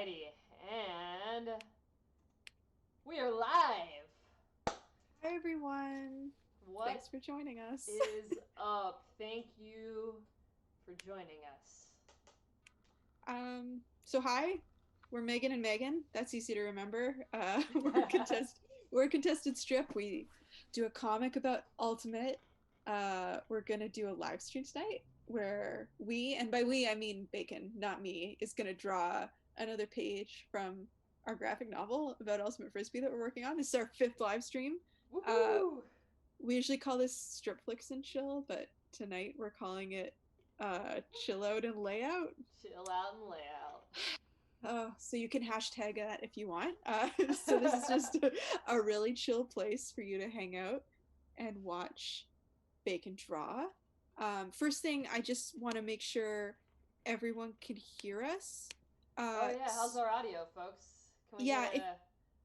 Alrighty, and we are live. Hi everyone. What Thanks for joining us. is up? Thank you for joining us. So hi, we're Megan and Megan. That's easy to remember. We're a contested strip. We do a comic about Ultimate. We're gonna do a live stream tonight where we, and by we I mean Bacon, not me, is gonna draw another page from our graphic novel about Ultimate Frisbee that we're working on. This is our fifth live stream. Uh, Woohoo! we usually call this Stripflix and Chill, but tonight we're calling it Chill Out and Layout. Chill out and lay out. So you can hashtag that if you want. So this is just a really chill place for you to hang out and watch Bacon draw. First thing, I just want to make sure everyone can hear us. Oh Uh, yeah, how's our audio, folks? Can we yeah, get a?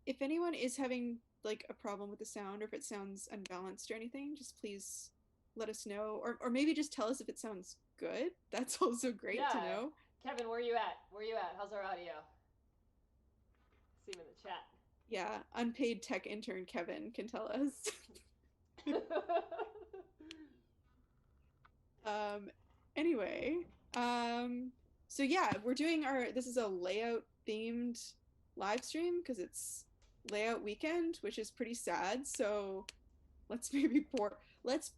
if anyone is having like a problem with the sound or if it sounds unbalanced or anything, just please let us know. Or maybe just tell us if it sounds good. That's also great to Yeah, know. Kevin, where you at? Where you at? How's our audio? See him in the chat. Yeah, unpaid tech intern Kevin can tell us. um anyway, so yeah, we're doing our this is a layout themed live stream because it's layout weekend, which is pretty sad. So let's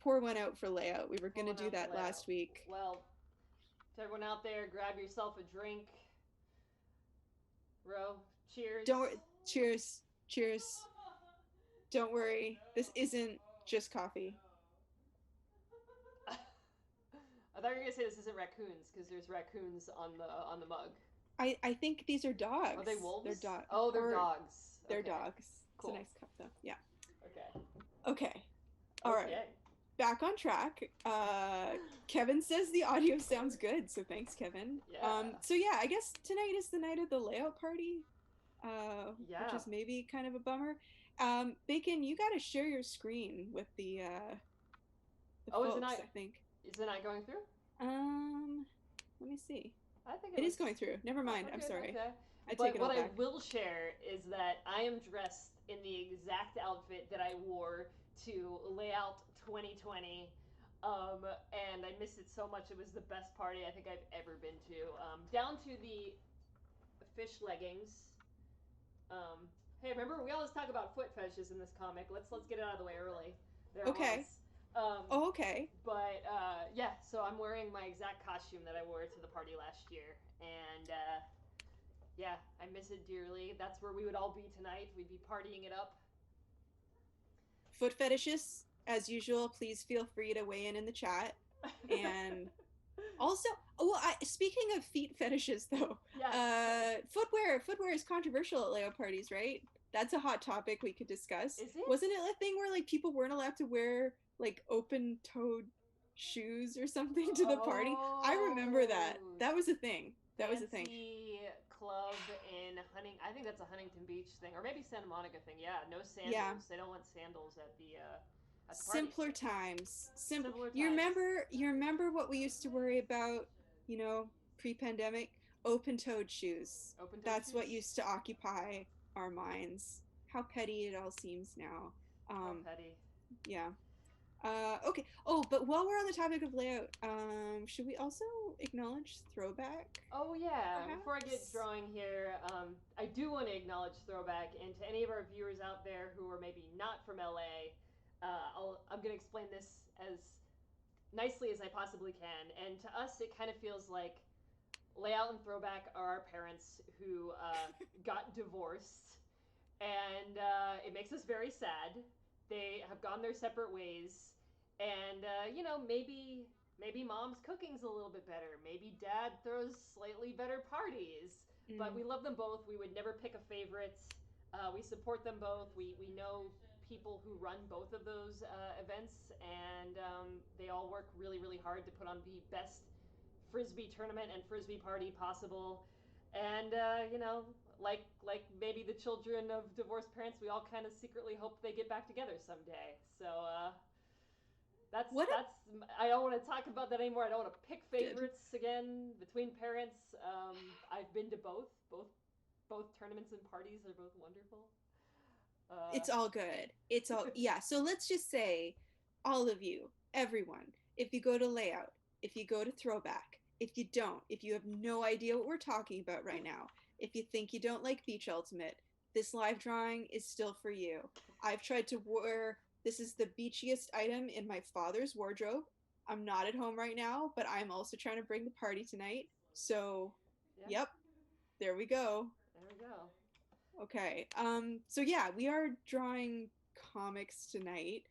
pour one out for layout. We were Pour gonna one do out for that last layout. week. Well, to everyone out there, grab yourself a drink. Ro, cheers. Cheers, cheers. Don't worry, this isn't just coffee. I thought you were gonna say this isn't raccoons because there's raccoons on the mug. I think these are Are they dogs. They're wolves? dog Oh, they're or dogs. they're Okay, dogs. It's a cool. nice cup though. Yeah. Okay, Okay. All right. okay. Back on track. Kevin says the audio sounds good, so thanks, Kevin. Yeah, So yeah, I guess tonight is the night of the layout party, which yeah. is maybe kind of a bummer. Bacon, you got to share your screen with the Oh, folks, I think. is it not going through? Um, Let me see. I think it It is was. going through. Never Oh, mind. I'm okay, sorry. okay. I take But it what all I back. will share is that I am dressed in the exact outfit that I wore to Lei-Out 2020. And I miss it so much. It was the best party I think I've ever been to. Down to the fish leggings. Hey, remember we always talk about foot fetishes in this comic. Let's get it out of the way early. There it Okay. was. Um, Oh, okay. but yeah, so I'm wearing my exact costume that I wore to the party last year, and yeah, I miss it dearly. That's where we would all be tonight. We'd be partying it up. Foot fetishes, as usual, please feel free to weigh in the chat. And also, well, speaking of feet fetishes, though, Yes. footwear is controversial at layout parties, right? That's a hot topic we could discuss. Is it? Wasn't it a thing where like people weren't allowed to wear like open-toed shoes or something to the party? I remember that. Oh, That was a thing. That was a thing. fancy club in Hunting. I think that's a Huntington Beach thing, or maybe Santa Monica thing. Yeah, no Yeah. sandals. They don't want sandals at the party. Simpler times. Similar You times. remember what we used to worry about, pre-pandemic? Open-toed shoes. Open toed That's what shoes. used to occupy our minds. How petty it all seems now. How Um, petty. yeah. Okay. Oh, but while we're on the topic of layout, should we also acknowledge throwback, Oh yeah, before I get perhaps? drawing here, I do want to acknowledge Throwback, and to any of our viewers out there who are maybe not from LA, I'm going to explain this as nicely as I possibly can. And to us, it kind of feels like Layout and Throwback are our parents who got divorced, and it makes us very sad. They have gone their separate ways, and maybe mom's cooking's a little bit better. Maybe dad throws slightly better parties. But Mm. we love them both. We would never pick a favorite. We support them both. We know people who run both of those events, and they all work really, really hard to put on the best frisbee tournament and frisbee party possible. And like maybe the children of divorced parents, we all kind of secretly hope they get back together someday. So What a that's I don't want to talk about that anymore. I don't want to pick good. favorites again between parents. I've been to both both tournaments and parties are both wonderful. It's all good. It's all, yeah. So let's just say, all of you, everyone, if you go to Lei-Out, if you go to Throwback, if you don't, if you have no idea what we're talking about right now, if you think you don't like Beach Ultimate, this live drawing is still for you. I've tried to wear, this is the beachiest item in my father's wardrobe. I'm not at home right now, but I'm also trying to bring the party tonight. So, Yeah, yep, there we go. there we go. Okay. So yeah, we are drawing comics tonight.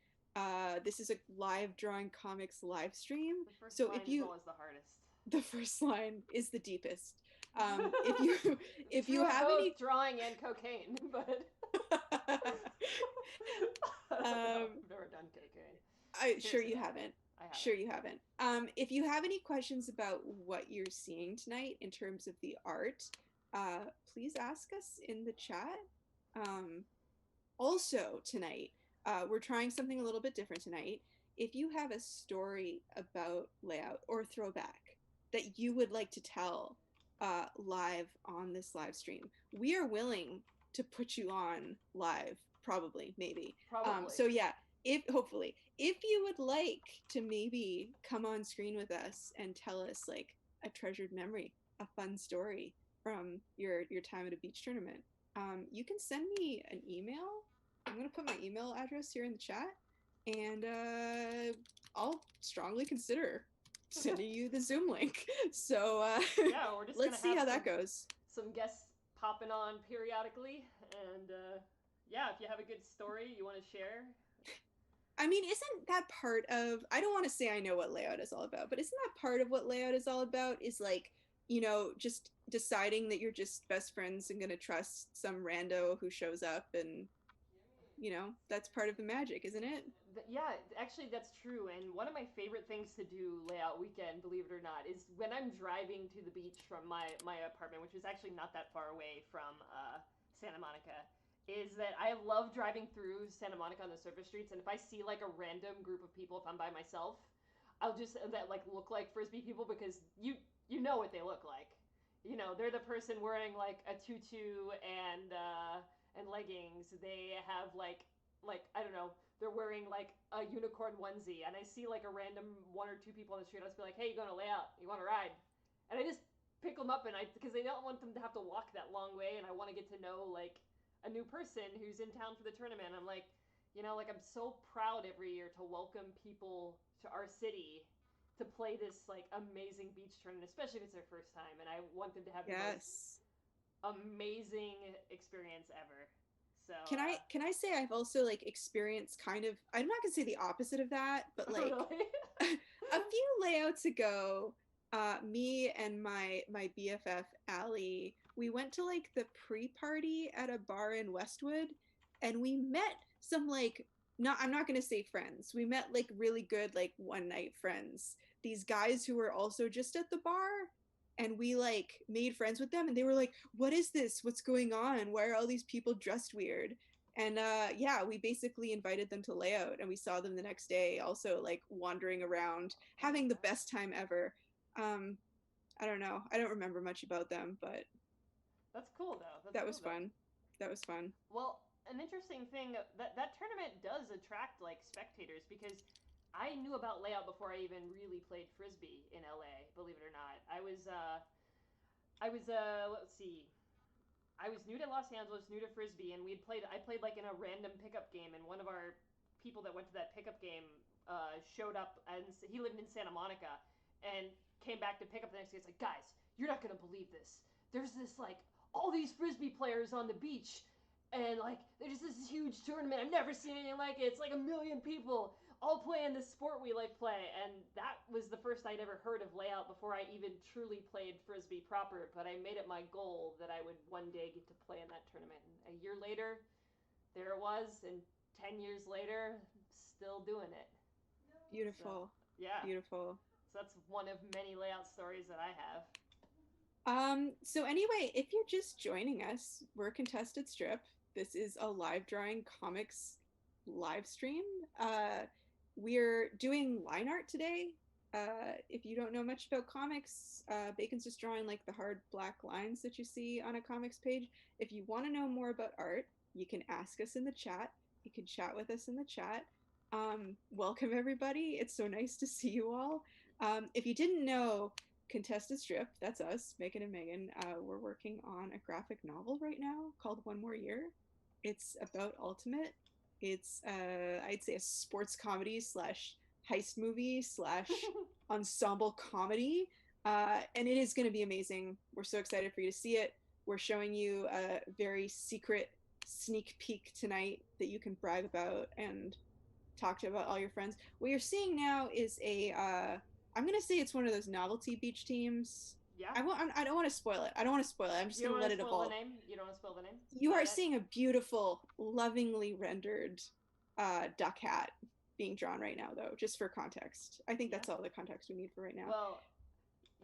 This is a live drawing comics live stream. The first So line if is you, always the hardest. the first line is the deepest. If you, It's if you true of have both any, drawing and cocaine, but no, um, I've never done cocaine. sure Seriously you though, haven't. I haven't. Sure you haven't. If you have any questions about what you're seeing tonight in terms of the art, please ask us in the chat. Um, Also, tonight, we're trying something a little bit different tonight. If you have a story about Lei-Out or Throwback that you would like to tell live on this live stream, we are willing to put you on live, probably, maybe. Probably. So yeah, if hopefully, if you would like to maybe come on screen with us and tell us like a treasured memory, a fun story from your time at a beach tournament, you can send me an email. I'm going to put my email address here in the chat, and I'll strongly consider sending you the Zoom link. So Yeah, we're just gonna let's see have how that goes. some guests popping on periodically, and yeah, if you have a good story you want to share. I mean, isn't that part of, I don't want to say I know what Lei-Out is all about, but isn't that part of what Lei-Out is all about? Is like, just deciding that you're just best friends and going to trust some rando who shows up, and, that's part of the magic, isn't it? Yeah, actually, that's true. And one of my favorite things to do Lei-Out weekend, believe it or not, is when I'm driving to the beach from my apartment, which is actually not that far away from Santa Monica. Is that I love driving through Santa Monica on the surface streets, and if I see like a random group of people, if I'm by myself, I'll just that like look like frisbee people, because you know what they look like. They're the person wearing like a tutu and leggings. They have like I don't know, they're wearing like a unicorn onesie, and I see like a random one or two people on the street. I'll just be like, "Hey, you going to Lei-Out? You want to ride?" And I just pick them up, and because I don't want them to have to walk that long way, and I want to get to know like a new person who's in town for the tournament. I'm like, like I'm so proud every year to welcome people to our city to play this like amazing beach tournament, especially if it's their first time, and I want them to have the most Yes. amazing experience ever. So, Can I say I've also like experienced kind of, I'm not gonna say the opposite of that, but like really, a few Layouts ago, me and my BFF Allie, we went to like the pre-party at a bar in Westwood, and we met some like, not, I'm not gonna say friends. We met like really good like one night friends. These guys who were also just at the bar, and we like made friends with them, and they were like, "What is this? What's going on? Why are all these people dressed weird?" And yeah, we basically invited them to Lei-Out, and we saw them the next day, also like wandering around, oh my having the god, best time ever. Um, I don't know. I don't remember much about them, but that's cool though. That's that cool was though. fun. That was fun. Well, an interesting thing that tournament does attract like spectators, because I knew about Lei-Out before I even really played frisbee in LA. Believe it or not, I was let's see, I was new to Los Angeles, new to frisbee, and I played like in a random pickup game, and one of our people that went to that pickup game showed up, and he lived in Santa Monica, and came back to pick up the next day. It's like, guys, you're not gonna believe this. There's this like all these frisbee players on the beach, and like there's this huge tournament. I've never seen anything like it. It's like a million people all playing this sport we like play, and that was the first I'd ever heard of Lei-Out before I even truly played frisbee proper. But I made it my goal that I would one day get to play in that tournament. And a year later, there it was, and 10 years later, still doing it. So Beautiful. yeah, Beautiful. so that's one of many Lei-Out stories that I have. So anyway, if you're just joining us, we're Contested Strip. This is a live drawing comics live stream. We're doing line art today. If you don't know much about comics, Bacon's just drawing like the hard black lines that you see on a comics page. If you want to know more about art, you can ask us in the chat. You can chat with us in the chat. Welcome everybody. It's so nice to see you all. If you didn't know, Contested Strip, that's us, Megan and Megan, we're working on a graphic novel right now called One More Year. It's about Ultimate. It's, I'd say, a sports comedy slash heist movie slash ensemble comedy. And it is going to be amazing. We're so excited for you to see it. We're showing you a very secret sneak peek tonight that you can brag about and talk to about all your friends. What you're seeing now is I'm gonna say it's one of those novelty beach teams. Yeah. I don't want to spoil it. I don't want to spoil it. I'm just gonna let it evolve. You don't want to spoil the name? You are seeing a beautiful, lovingly rendered duck hat being drawn right now, though, just for context. I think that's all the context we need for right now. Well,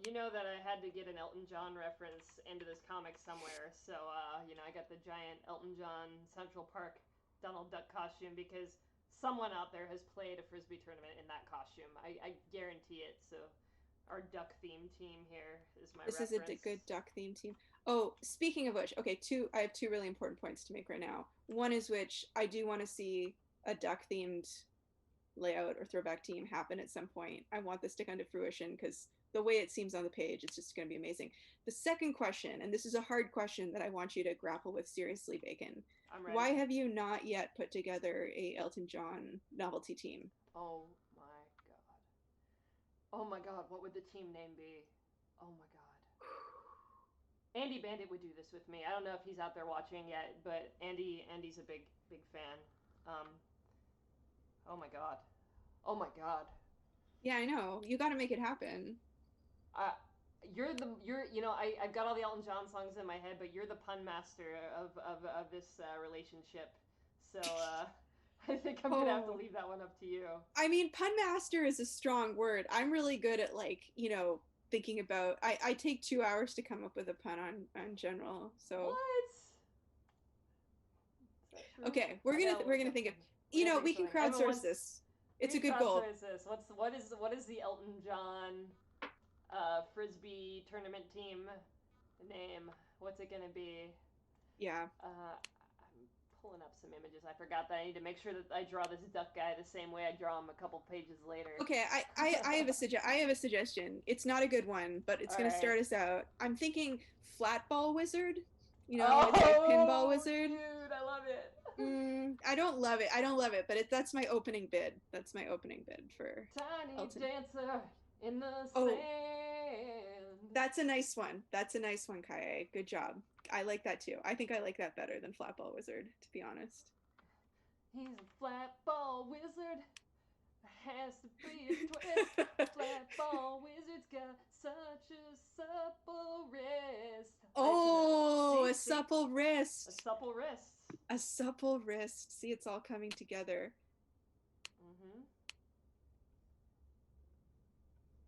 you know that I had to get an Elton John reference into this comic somewhere, so I got the giant Elton John Central Park Donald Duck costume because someone out there has played a frisbee tournament in that costume. I guarantee it. So our duck theme team here is my reference. This is a good duck theme team. Oh, speaking of which, okay, I have two really important points to make right now. One is which I do want to see a duck themed layout or throwback team happen at some point. I want this to come to fruition because the way it seems on the page, it's just going to be amazing. The second question, and this is a hard question that I want you to grapple with seriously, Bacon. I'm ready. Why have you not yet put together a Elton John novelty team? Oh my god. Oh my god, what would the team name be? Oh my god. Andy Bandit would do this with me. I don't know if he's out there watching yet, but Andy's a big fan. Oh my god. Oh my god. Yeah, I know. You got to make it happen. I've got all the Elton John songs in my head, but you're the pun master of this relationship. So I think I'm gonna have to leave that one up to you. I mean, pun master is a strong word. I'm really good at thinking about. I take 2 hours to come up with a pun on general. So what? Okay, we're gonna think of. We can crowdsource this. It's a good goal. What is the Elton John frisbee tournament team name? What's it gonna be? Yeah. I'm pulling up some images. I forgot that I need to make sure that I draw this duck guy the same way I draw him a couple pages later. Okay, I have a suggestion. It's not a good one, but it's gonna start us out. I'm thinking flatball wizard. Pinball wizard. Dude, I love it. I don't love it, but that's my opening bid. That's my opening bid for Tiny Elton. Dancer in the sand. That's a nice one. Kaye. Good job. I like that too. I think I like that better than Flatball Wizard, to be honest. He's a flatball wizard. Has to be a twist. Flatball wizard's got such a supple wrist. Oh, a supple wrist. A supple wrist. A supple wrist. See, it's all coming together. Mm-hmm.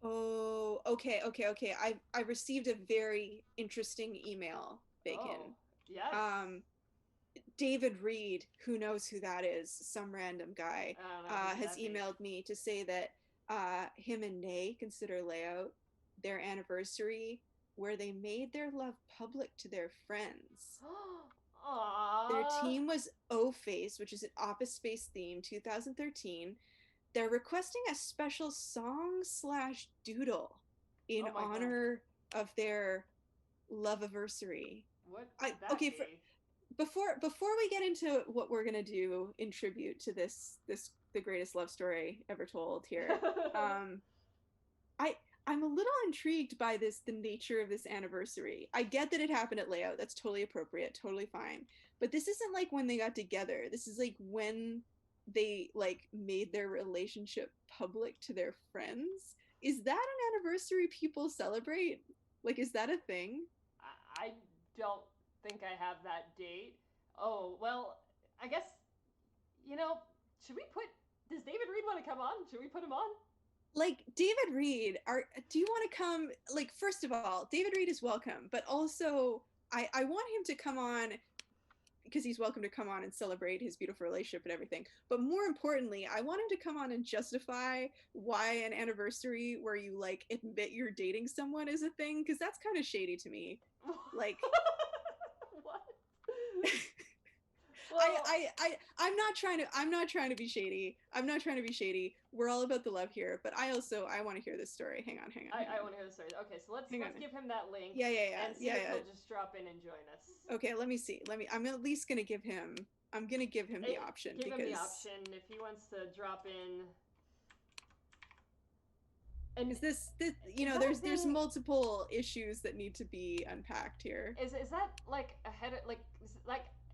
Oh, okay. I received a very interesting email, Bacon. Oh, yes. David Reed, who knows who that is, some random guy, has emailed me to say that him and Nay consider Lei-Out their anniversary where they made their love public to their friends. Aww. Their team was O-Face, which is an Office Space theme, 2013. They're requesting a special song / doodle in honor of their love anniversary. What could that be? Before we get into what we're gonna do in tribute to this the greatest love story ever told here, I'm a little intrigued by the nature of this anniversary. I get that it happened at Lei-Out. That's totally appropriate, totally fine. But this isn't like when they got together. This is like when they made their relationship public to their friends. Is that an anniversary people celebrate? Is that a thing? I don't think I have that date. Oh, well, I guess, does David Reed want to come on? Should we put him on? David Reed, do you want to come? First of all, David Reed is welcome, but also I want him to come on, because he's welcome to come on and celebrate his beautiful relationship and everything. But more importantly, I want him to come on and justify why an anniversary where you like admit you're dating someone is a thing, because that's kind of shady to me. Like, what? Well, I'm not trying to be shady. I'm not trying to be shady. We're all about the love here, but I want to hear this story. Hang on. I want to hear the story. Okay, so let's give him that link. Yeah. And see if he'll just drop in and join us. Okay, let me see. I'm at least gonna give him. I'm gonna give him the option. Give him the option if he wants to drop in. And is this you know, there's multiple issues that need to be unpacked here. Is that like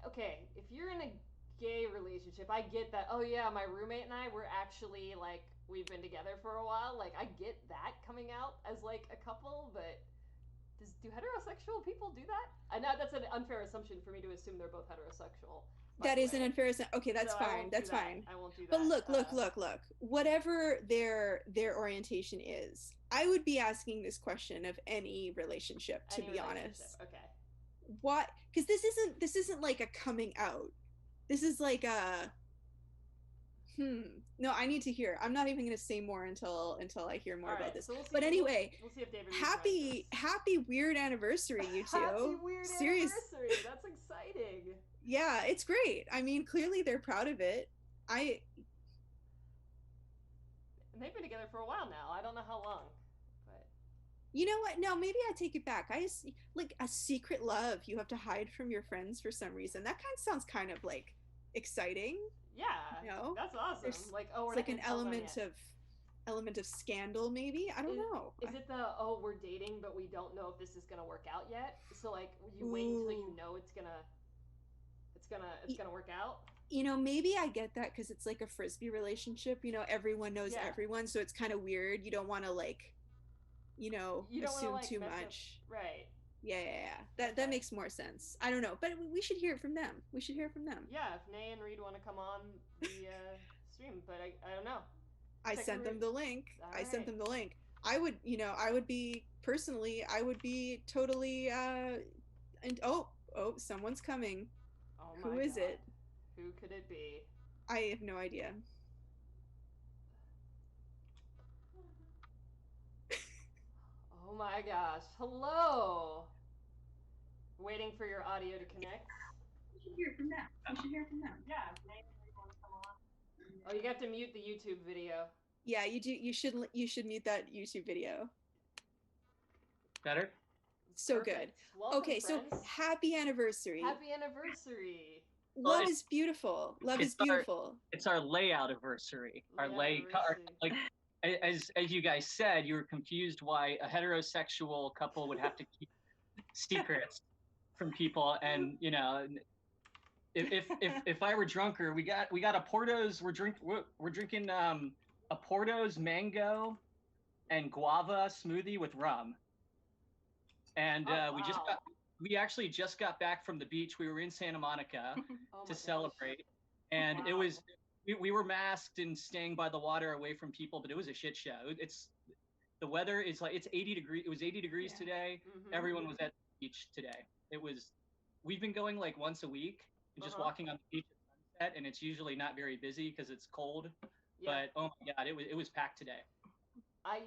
okay, if you're in a gay relationship, I get that. Oh yeah, my roommate and I were actually like we've been together for a while. Like I get that coming out as like a couple, but do heterosexual people do that? I know that's an unfair assumption for me to assume they're both heterosexual. That is an unfair assumption. Okay, that's fine. That's fine. I won't do that. But look. Whatever their orientation is, I would be asking this question of any relationship, to be honest. Okay. What? Because this isn't like a coming out. This is like a no, I need to hear. I'm not even going to say more until I hear more about this. So but anyway, we'll see if David happy weird anniversary, you two. Happy weird anniversary. That's exciting. Yeah, it's great. I mean, clearly they're proud of it. And they've been together for a while now. I don't know how long. But you know what? No, maybe I take it back. Like a secret love you have to hide from your friends for some reason. That kind of sounds kind of like exciting. Yeah, you know? That's awesome. There's, like, it's like an element of scandal, maybe. I don't know. Is it we're dating, but we don't know if this is gonna work out yet? So like, you wait until you know it's gonna work out. You know, maybe I get that because it's like a frisbee relationship. You know, everyone knows everyone, so it's kind of weird. You don't want to like, assume too much. Right. Yeah. That makes more sense. I don't know, but we should hear it from them. Yeah, if Nay and Reed want to come on the stream, but I don't know. I sent them the link. I would be totally and someone's coming. Oh my God. Who is it? Who could it be? I have no idea. Oh my gosh. Hello. Waiting for your audio to connect. We should hear from them. Yeah. Oh, you have to mute the YouTube video. Yeah, you do. You should mute that YouTube video. Better? So Perfect. Good. Welcome, okay, friends. So happy anniversary. Happy anniversary. Love is beautiful. It's our Lei-Out anniversary. As you guys said, you were confused why a heterosexual couple would have to keep secrets from people, and if I were drunker, we got a Porto's. We're drinking a Porto's mango and guava smoothie with rum, and we actually just got back from the beach. We were in Santa Monica to celebrate, and it was we were masked and staying by the water away from people, but it was a shit show. The weather is like it's 80 degrees. It was 80 degrees today. Mm-hmm. Everyone was at the beach today. We've been going like once a week and just walking on the beach at sunset, and it's usually not very busy because it's cold. Yeah. But oh my God, it was packed today. I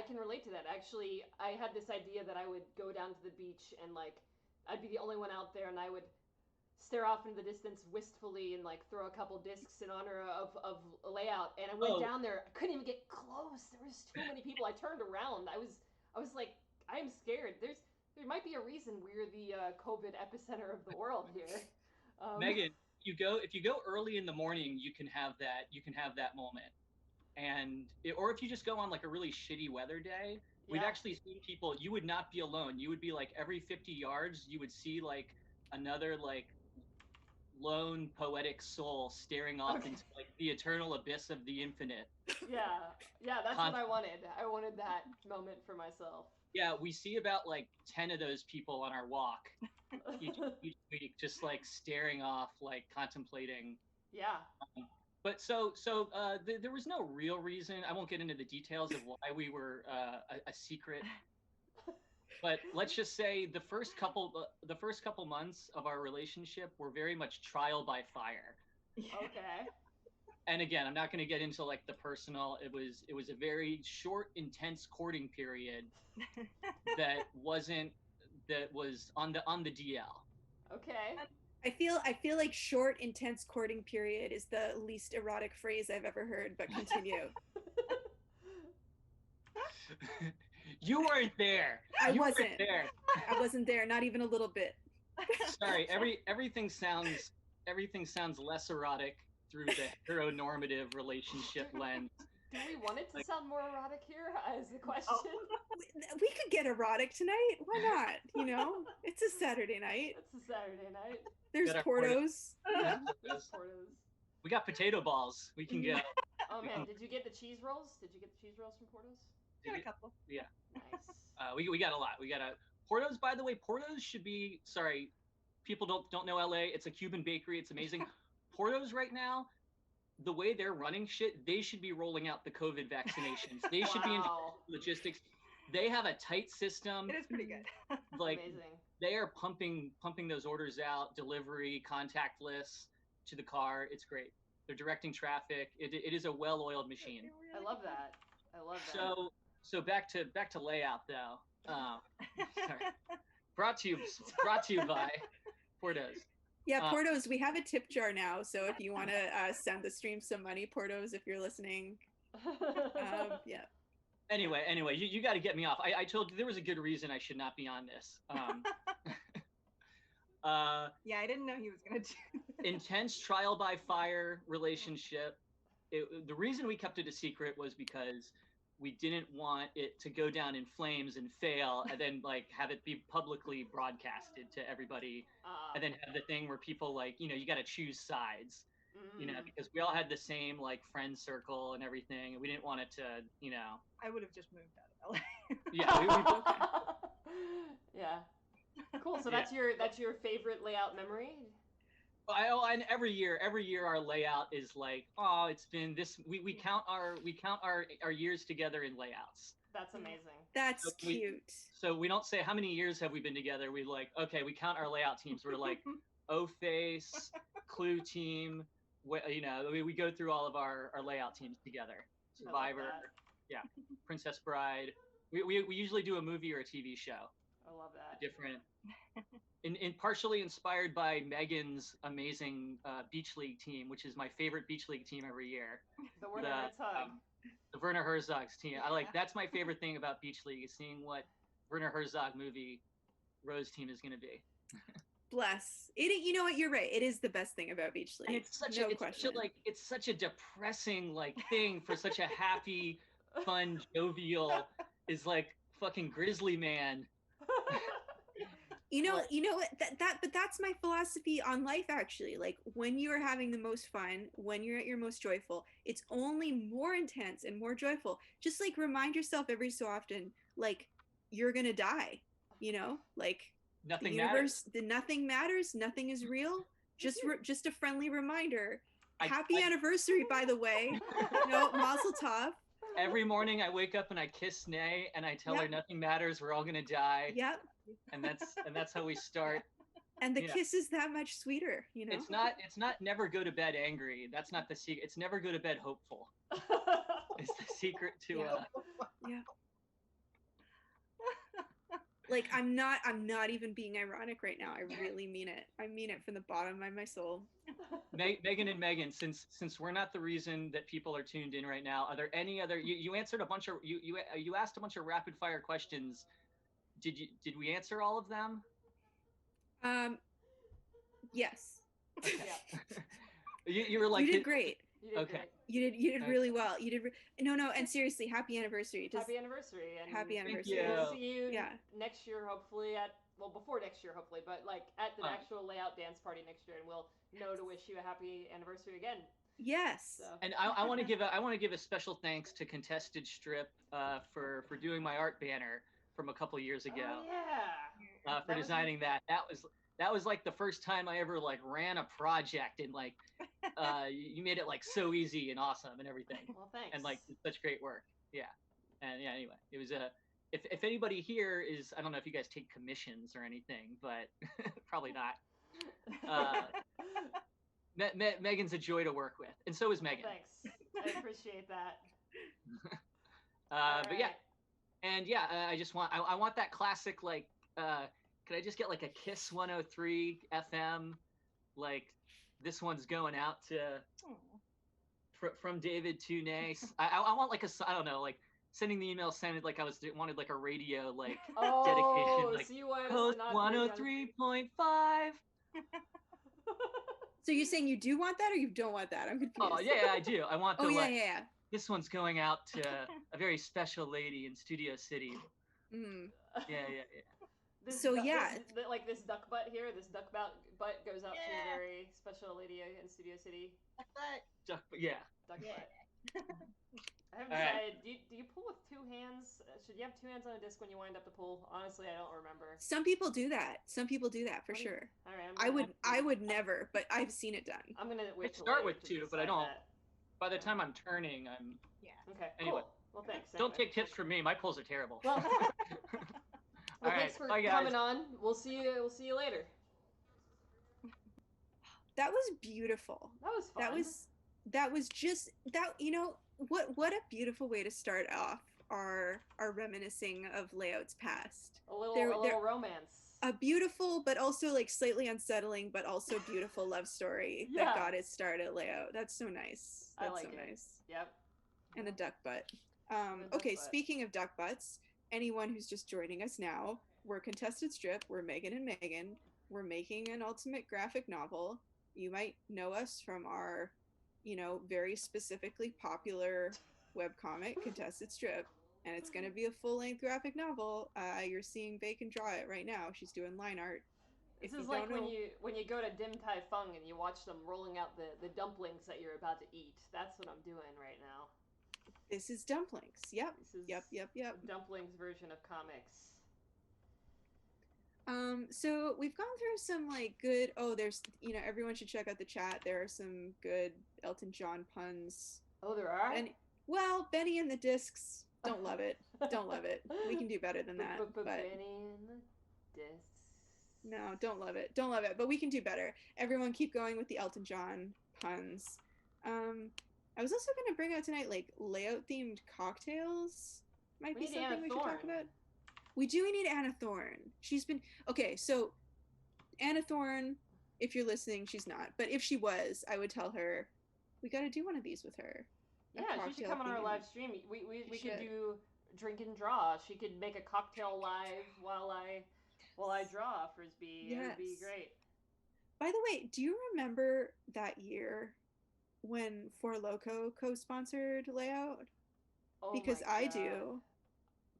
can relate to that. Actually, I had this idea that I would go down to the beach and like I'd be the only one out there, and I would stare off into the distance wistfully and like throw a couple discs in honor of Lei-Out. And I went down there. I couldn't even get close. There was too many people. I turned around. I was like, I'm scared. There might be a reason we're the COVID epicenter of the world here. Meghan, if you go early in the morning, you can have that moment. Or if you just go on like a really shitty weather day, we've actually seen people. You would not be alone. You would be like every 50 yards, you would see like another like lone poetic soul staring off into like the eternal abyss of the infinite. Yeah, that's what I wanted. I wanted that moment for myself. Yeah, we see about like 10 of those people on our walk each week, just like staring off, like contemplating. Yeah. But so there was no real reason. I won't get into the details of why we were a secret But let's just say the first couple months of our relationship were very much trial by fire. Okay. And again, I'm not going to get into like the personal. It was a very short, intense courting period that was on the DL. Okay. I feel like short, intense courting period is the least erotic phrase I've ever heard, but continue. You weren't there. I You wasn't. weren't there. I wasn't there, not even a little bit. Sorry, everything sounds less erotic through the heteronormative relationship lens. Do we want it to sound more erotic here? Is the question. We could get erotic tonight. Why not? You know, it's a Saturday night. It's a Saturday night. There's Portos. There's Portos. We got potato balls. We can get. Oh man, did you get the cheese rolls? Did you get the cheese rolls from Portos? Got a couple. Yeah. Nice. We got a lot. We got a Portos. By the way, Portos should be. Sorry, people don't know LA. It's a Cuban bakery. It's amazing. Portos right now, the way they're running shit, they should be rolling out the COVID vaccinations. They should be in logistics. They have a tight system. It is pretty good. Like Amazing. they are pumping those orders out, delivery, contactless to the car. It's great. They're directing traffic. It is a well-oiled machine. I love that. I love that. So back to Lei-Out though. Sorry. Brought to you by Portos. Yeah, Portos, we have a tip jar now, so if you want to send the stream some money, Portos, if you're listening. Yeah. Anyway, you got to get me off. I told you there was a good reason I should not be on this. Yeah, I didn't know he was going to do that. Intense trial by fire relationship. The reason we kept it a secret was because we didn't want it to go down in flames and fail and then like have it be publicly broadcasted to everybody and then have the thing where people like, you got to choose sides, because we all had the same like friend circle and everything. And we didn't want it to, I would have just moved out of LA. Yeah. We both Yeah. Cool. So that's your favorite Lei-Out memory? And every year our Lei-Out is like, oh, it's been this. We count our years together in Lei-Outs. That's amazing. That's cute. So we don't say how many years have we been together. We like, okay, we count our Lei-Out teams. We're like, O-Face, Clue team. We go through all of our Lei-Out teams together. Survivor, yeah, Princess Bride. We usually do a movie or a TV show. I love that. Different. In partially inspired by Meghan's amazing beach league team, which is my favorite beach league team every year. The Werner Herzog. The Werner Herzog's team. That's my favorite thing about beach league is seeing what Werner Herzog movie Rose team is going to be. Bless it. You know what? You're right. It is the best thing about beach league. And it's such it's such a depressing like thing for such a happy, fun, jovial is like fucking Grizzly Man. You know what? But that's my philosophy on life, actually. Like, when you are having the most fun, when you're at your most joyful, it's only more intense and more joyful. Just like remind yourself every so often, like, you're gonna die. Like nothing the universe, nothing matters, nothing is real. Just a friendly reminder. Happy anniversary, by the way. Mazel tov. Every morning I wake up and I kiss Nay and I tell her nothing matters. We're all gonna die. Yep. And that's how we start. And the kiss is that much sweeter, It's not never go to bed angry. That's not the secret. It's never go to bed hopeful. It's the secret to yeah. Like I'm not even being ironic right now. I really mean it. I mean it from the bottom of my soul. Meghan and Meghan, since we're not the reason that people are tuned in right now, are there any other? You answered a bunch of you asked a bunch of rapid fire questions. Did we answer all of them? Yes. Okay. You were like you did great. Okay. You did really well. You did no, and seriously, happy anniversary. Happy anniversary. And happy anniversary. We'll see you next year, hopefully before next year, hopefully, but like at the actual Lei-Out dance party next year, and we'll know to wish you a happy anniversary again. Yes. So. And I want to give a special thanks to Contested Strip for doing my art banner from a couple years ago. Oh, yeah. For designing that. That was like the first time I ever like ran a project and like you made it like so easy and awesome and everything. Well, thanks. And like such great work. Yeah. And yeah, anyway, it if anybody here is, I don't know if you guys take commissions or anything, but probably not. Megan's a joy to work with, and so is Meghan. Thanks, I appreciate that. But yeah, and yeah, I want that classic, like, could I just get like a Kiss 103 FM, like this one's going out to from David to Nace. I want like I don't know, like sending the email sounded like I wanted like a radio like dedication, like so you wanted Coast 103.5. So you're saying you do want that or you don't want that? I'm confused. Oh yeah, I do. I want the yeah. This one's going out to a very special lady in Studio City. Mm. Yeah. This duck butt here, this duck butt goes out to a very special lady in Studio City. Duck butt, yeah. Duck butt. I haven't decided. Do you pull with two hands? Should you have two hands on a disc when you wind up the pull? Honestly, I don't remember. Some people do that. For sure. All right. I would never, but I've seen it done. I'm gonna wait. Start with two, but I don't. By the time I'm turning, I'm. Yeah. Okay. Anyway. Cool. Well, thanks. Don't take tips from me. My pulls are terrible. Well, all thanks for coming on. We'll see you later. That was beautiful. That was fun. That was just that. You know what a beautiful way to start off our reminiscing of Lei-Out's past. A little romance. A beautiful, but also like slightly unsettling, but also beautiful love story that got its start at Lei-Out. That's so nice. That's so nice. Yep. And a duck butt. Okay, speaking of duck butts, anyone who's just joining us now, we're Contested Strip. We're Meghan and Meghan. We're making an ultimate graphic novel. You might know us from our, very specifically popular webcomic, Contested Strip. And it's going to be a full-length graphic novel. You're seeing Bacon draw it right now. She's doing line art. This is like when you go to Dim Tai Fung and you watch them rolling out the dumplings that you're about to eat. That's what I'm doing right now. This is dumplings. Yep. Yep. Dumplings version of comics. So we've gone through some like good. Oh, there's everyone should check out the chat. There are some good Elton John puns. Oh, there are. Well, Benny and the Discs. Don't love it. Don't love it. We can do better than that. But Benny and the Discs. No, don't love it. Don't love it. But we can do better. Everyone keep going with the Elton John puns. I was also going to bring out tonight, like, Lei-Out themed cocktails. Might be something we should talk about. We do need Anna Thorne. She's been... Okay, so Anna Thorne, if you're listening, she's not. But if she was, I would tell her, we got to do one of these with her. Yeah, she should come on our live stream. We could do drink and draw. She could make a cocktail live while I draw Frisbee. Yes. It would be great. By the way, do you remember that year when Four Loko co-sponsored Lei-Out? Oh, because I do.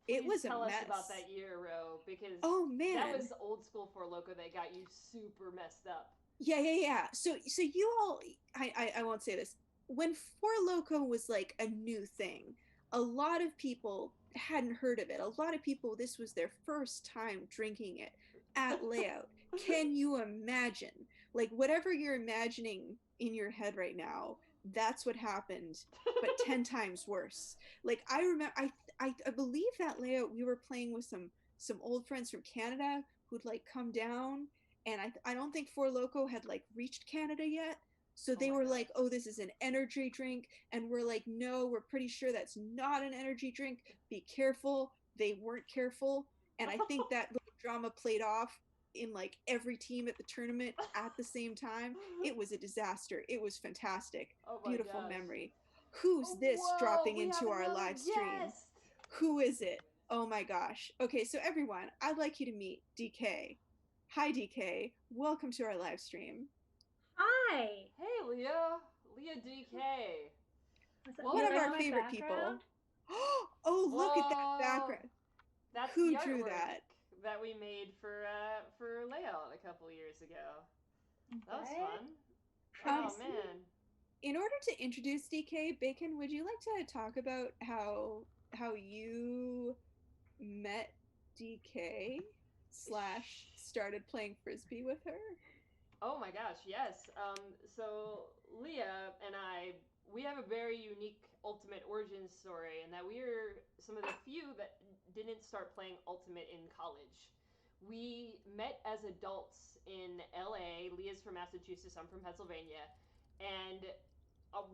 It was a mess. Tell us about that year, Ro, because that was old school Four Loko that got you super messed up. Yeah. So you all, I won't say this. When Four Loko was like a new thing, a lot of people hadn't heard of it. A lot of people, this was their first time drinking it at Lei-Out. Can you imagine? Like, whatever you're imagining in your head right now, that's what happened, but 10 times worse. Like, I remember, I believe that Lei-Out, we were playing with some old friends from Canada who'd like come down, and I don't think Four Loko had like reached Canada yet. So they were like, oh, this is an energy drink. And we're like, no, we're pretty sure that's not an energy drink. Be careful. They weren't careful. And I think that little drama played off in like every team at the tournament at the same time. It was a disaster. It was fantastic. Beautiful memory. Who's this dropping into our live stream? Who is it? Oh my gosh. Okay, so everyone, I'd like you to meet DK. Hi, DK. Welcome to our live stream. Hi. Hey, Leah. Leah DK. One of our favorite people. Oh, look at that background. That's who drew that? That we made for Lei-Out a couple years ago. That was fun. Oh man. In order to introduce DK, Bacon, would you like to talk about how you met DK / started playing Frisbee with her? Oh my gosh, yes. So Leah and I we have a very unique Ultimate origin story, and that we are some of the few that didn't start playing Ultimate in college. We met as adults in LA. Leah's from Massachusetts, I'm from Pennsylvania, and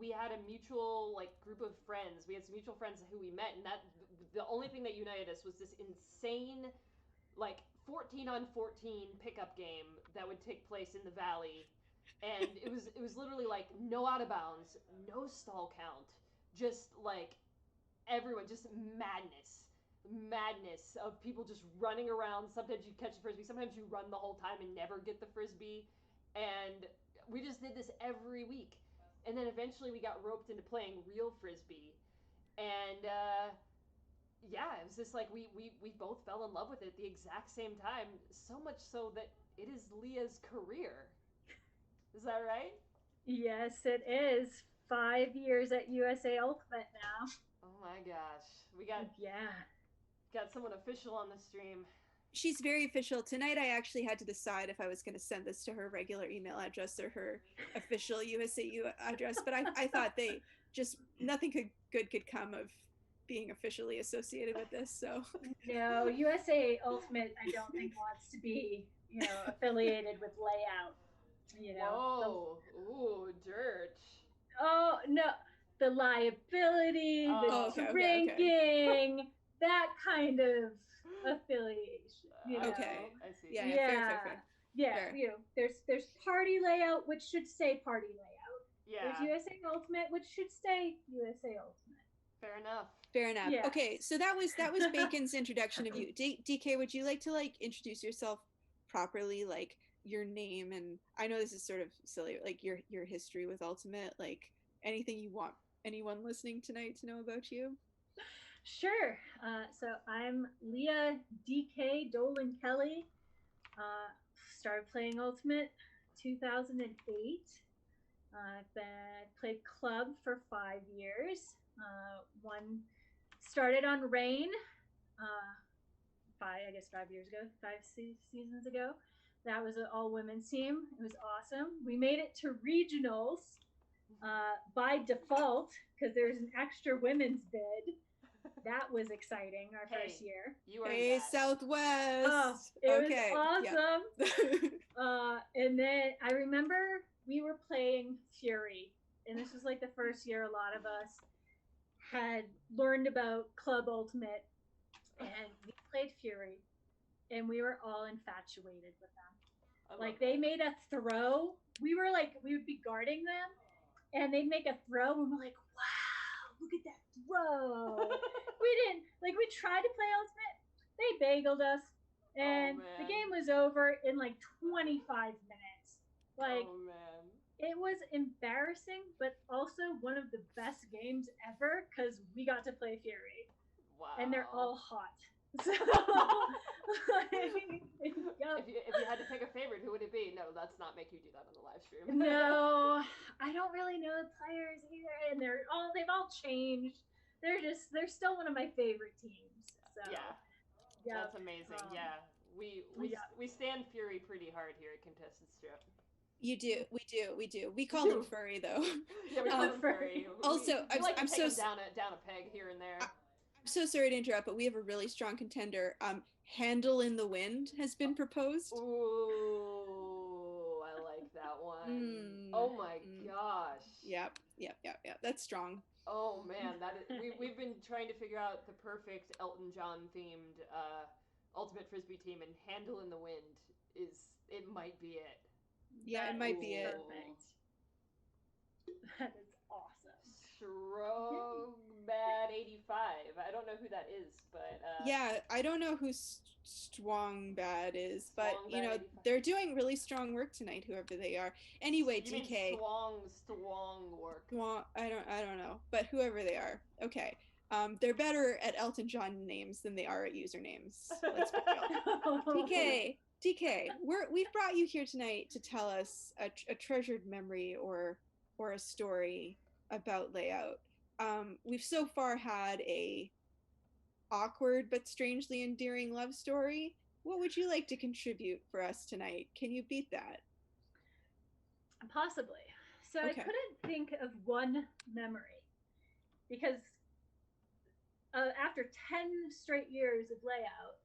we had a mutual like group of friends. We had some mutual friends who we met, and that the only thing that united us was this insane like 14 on 14 pickup game that would take place in the valley, and it was literally like no out of bounds, no stall count, just like everyone, just madness of people just running around. Sometimes you catch the frisbee, sometimes you run the whole time and never get the frisbee, and we just did this every week. And then eventually we got roped into playing real frisbee, and yeah, it was just like we both fell in love with it at the exact same time, so much so that it is Leah's career. Is that right? Yes, it is. 5 years at USA Ultimate now. Oh my gosh, we got Yeah. someone official on the stream. She's very official. Tonight I actually had to decide if I was going to send this to her regular email address or her official USAU address, but I thought they just, nothing good could come of being officially associated with this, so. No, USA Ultimate, I don't think wants to be, affiliated with Lei-Out. Whoa, ooh, dirt. Oh no, the liability, the drinking, that kind of affiliation. Okay. I see. Yeah, fair. Yeah, fair. There's party Lei-Out, which should stay party Lei-Out. Yeah. There's USA Ultimate, which should stay USA Ultimate. Fair enough. Yeah. Okay, so that was Bacon's introduction of you. DK, would you like to introduce yourself properly, like your name, and I know this is sort of silly, like your history with Ultimate, like anything you want anyone listening tonight to know about you? Sure. So I'm Leah DK Dolan Kelly. Started playing Ultimate 2008. Played club for 5 years. One started on Rain, 5 years ago, 5 seasons ago. That was an all women's team. It was awesome. We made it to regionals by default because there's an extra women's bid. That was exciting. Our first year. Hey, Southwest. Oh, it was awesome. Yeah. And then I remember we were playing Fury, and this was like the first year a lot of us had learned about Club Ultimate, and we played Fury, and we were all infatuated with them. Like they made a throw. We would be guarding them, and they'd make a throw, and we're like, wow, look at that throw. We tried to play Ultimate. They bageled us, and the game was over in like 25 minutes. It was embarrassing, but also one of the best games ever because we got to play Fury. Wow. And they're all hot. So, if you had to pick a favorite, who would it be? No, let's not make you do that on the live stream. No, I don't really know the players either, and they've all changed. They're still one of my favorite teams. So yeah, that's amazing. We stand Fury pretty hard here at Contested Strip. You do, we do. We call them furry though. Yeah, we call them furry. Also, I'm so down a peg here and there. I'm so sorry to interrupt, but we have a really strong contender. Handle in the Wind has been proposed. Ooh, I like that one. Oh my gosh. Yep. That's strong. Oh man, we've been trying to figure out the perfect Elton John themed Ultimate Frisbee team, and Handle in the Wind might be it. Yeah, it might be it. Perfect. That is awesome. Strong Bad 85. I don't know who that is, but yeah, I don't know who Strong Bad is, but they're doing really strong work tonight, whoever they are. Anyway, you DK. Mean strong work. I don't know, but whoever they are, okay. They're better at Elton John names than they are at usernames. Let's be real. DK, we've brought you here tonight to tell us a treasured memory or a story about Lei-Out. We've so far had a awkward but strangely endearing love story. What would you like to contribute for us tonight? Can you beat that? Possibly. So I Okay. couldn't think of one memory because after 10 straight years of Lei-Out,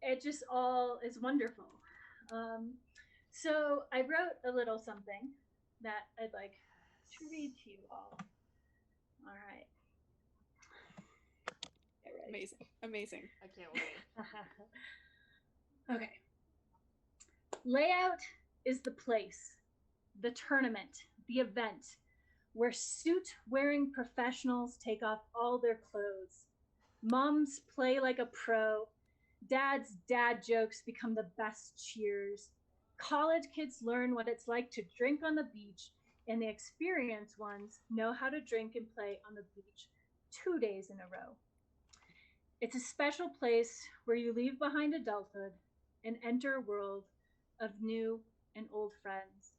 it just all is wonderful. So I wrote a little something that I'd like to read to you all. All right. Get ready. Amazing. Amazing. I can't wait. Okay. Lei-Out is the place, the tournament, the event where suit-wearing professionals take off all their clothes. Moms play like a pro. Dad's dad jokes become the best cheers. College kids learn what it's like to drink on the beach, and the experienced ones know how to drink and play on the beach 2 days in a row. It's a special place where you leave behind adulthood and enter a world of new and old friends,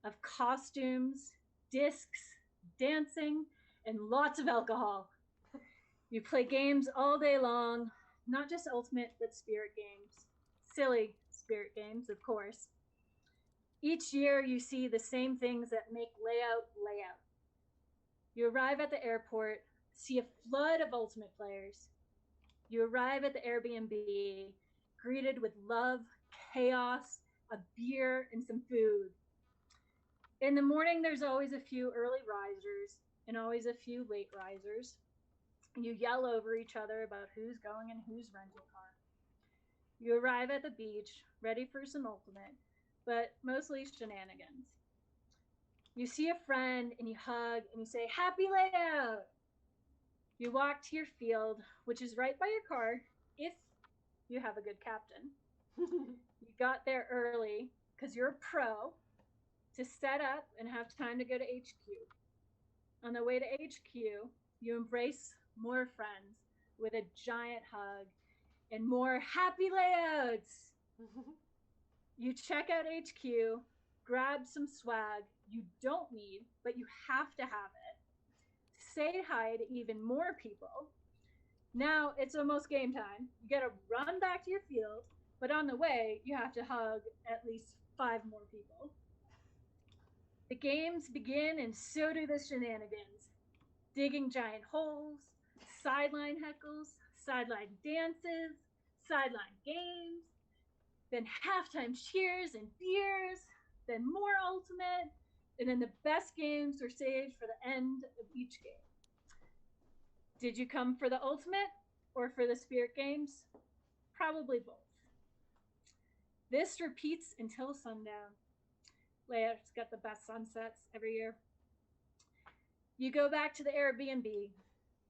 of costumes, discs, dancing, and lots of alcohol. You play games all day long, not just ultimate, but spirit games. Silly spirit games, of course. Each year you see the same things that make Lei-Out Lei-Out. You arrive at the airport, see a flood of ultimate players. You arrive at the Airbnb, greeted with love, chaos, a beer, and some food. In the morning, there's always a few early risers and always a few late risers. You yell over each other about who's going in whose rental car. You arrive at the beach, ready for some ultimate, but mostly shenanigans. You see a friend and you hug and you say, "Happy Lei-Out!" You walk to your field, which is right by your car, if you have a good captain. You got there early because you're a pro to set up and have time to go to HQ. On the way to HQ, you embrace more friends with a giant hug and more happy Lei-Outs. You check out HQ, grab some swag you don't need, but you have to have it. Say hi to even more people. Now it's almost game time. You gotta run back to your field, but on the way, you have to hug at least 5 more people. The games begin, and so do the shenanigans. Digging giant holes, sideline heckles, sideline dances, sideline games, then halftime cheers and beers, then more ultimate, and then the best games are saved for the end of each game. Did you come for the ultimate or for the spirit games? Probably both. This repeats until sundown. Leah's got the best sunsets every year. You go back to the Airbnb,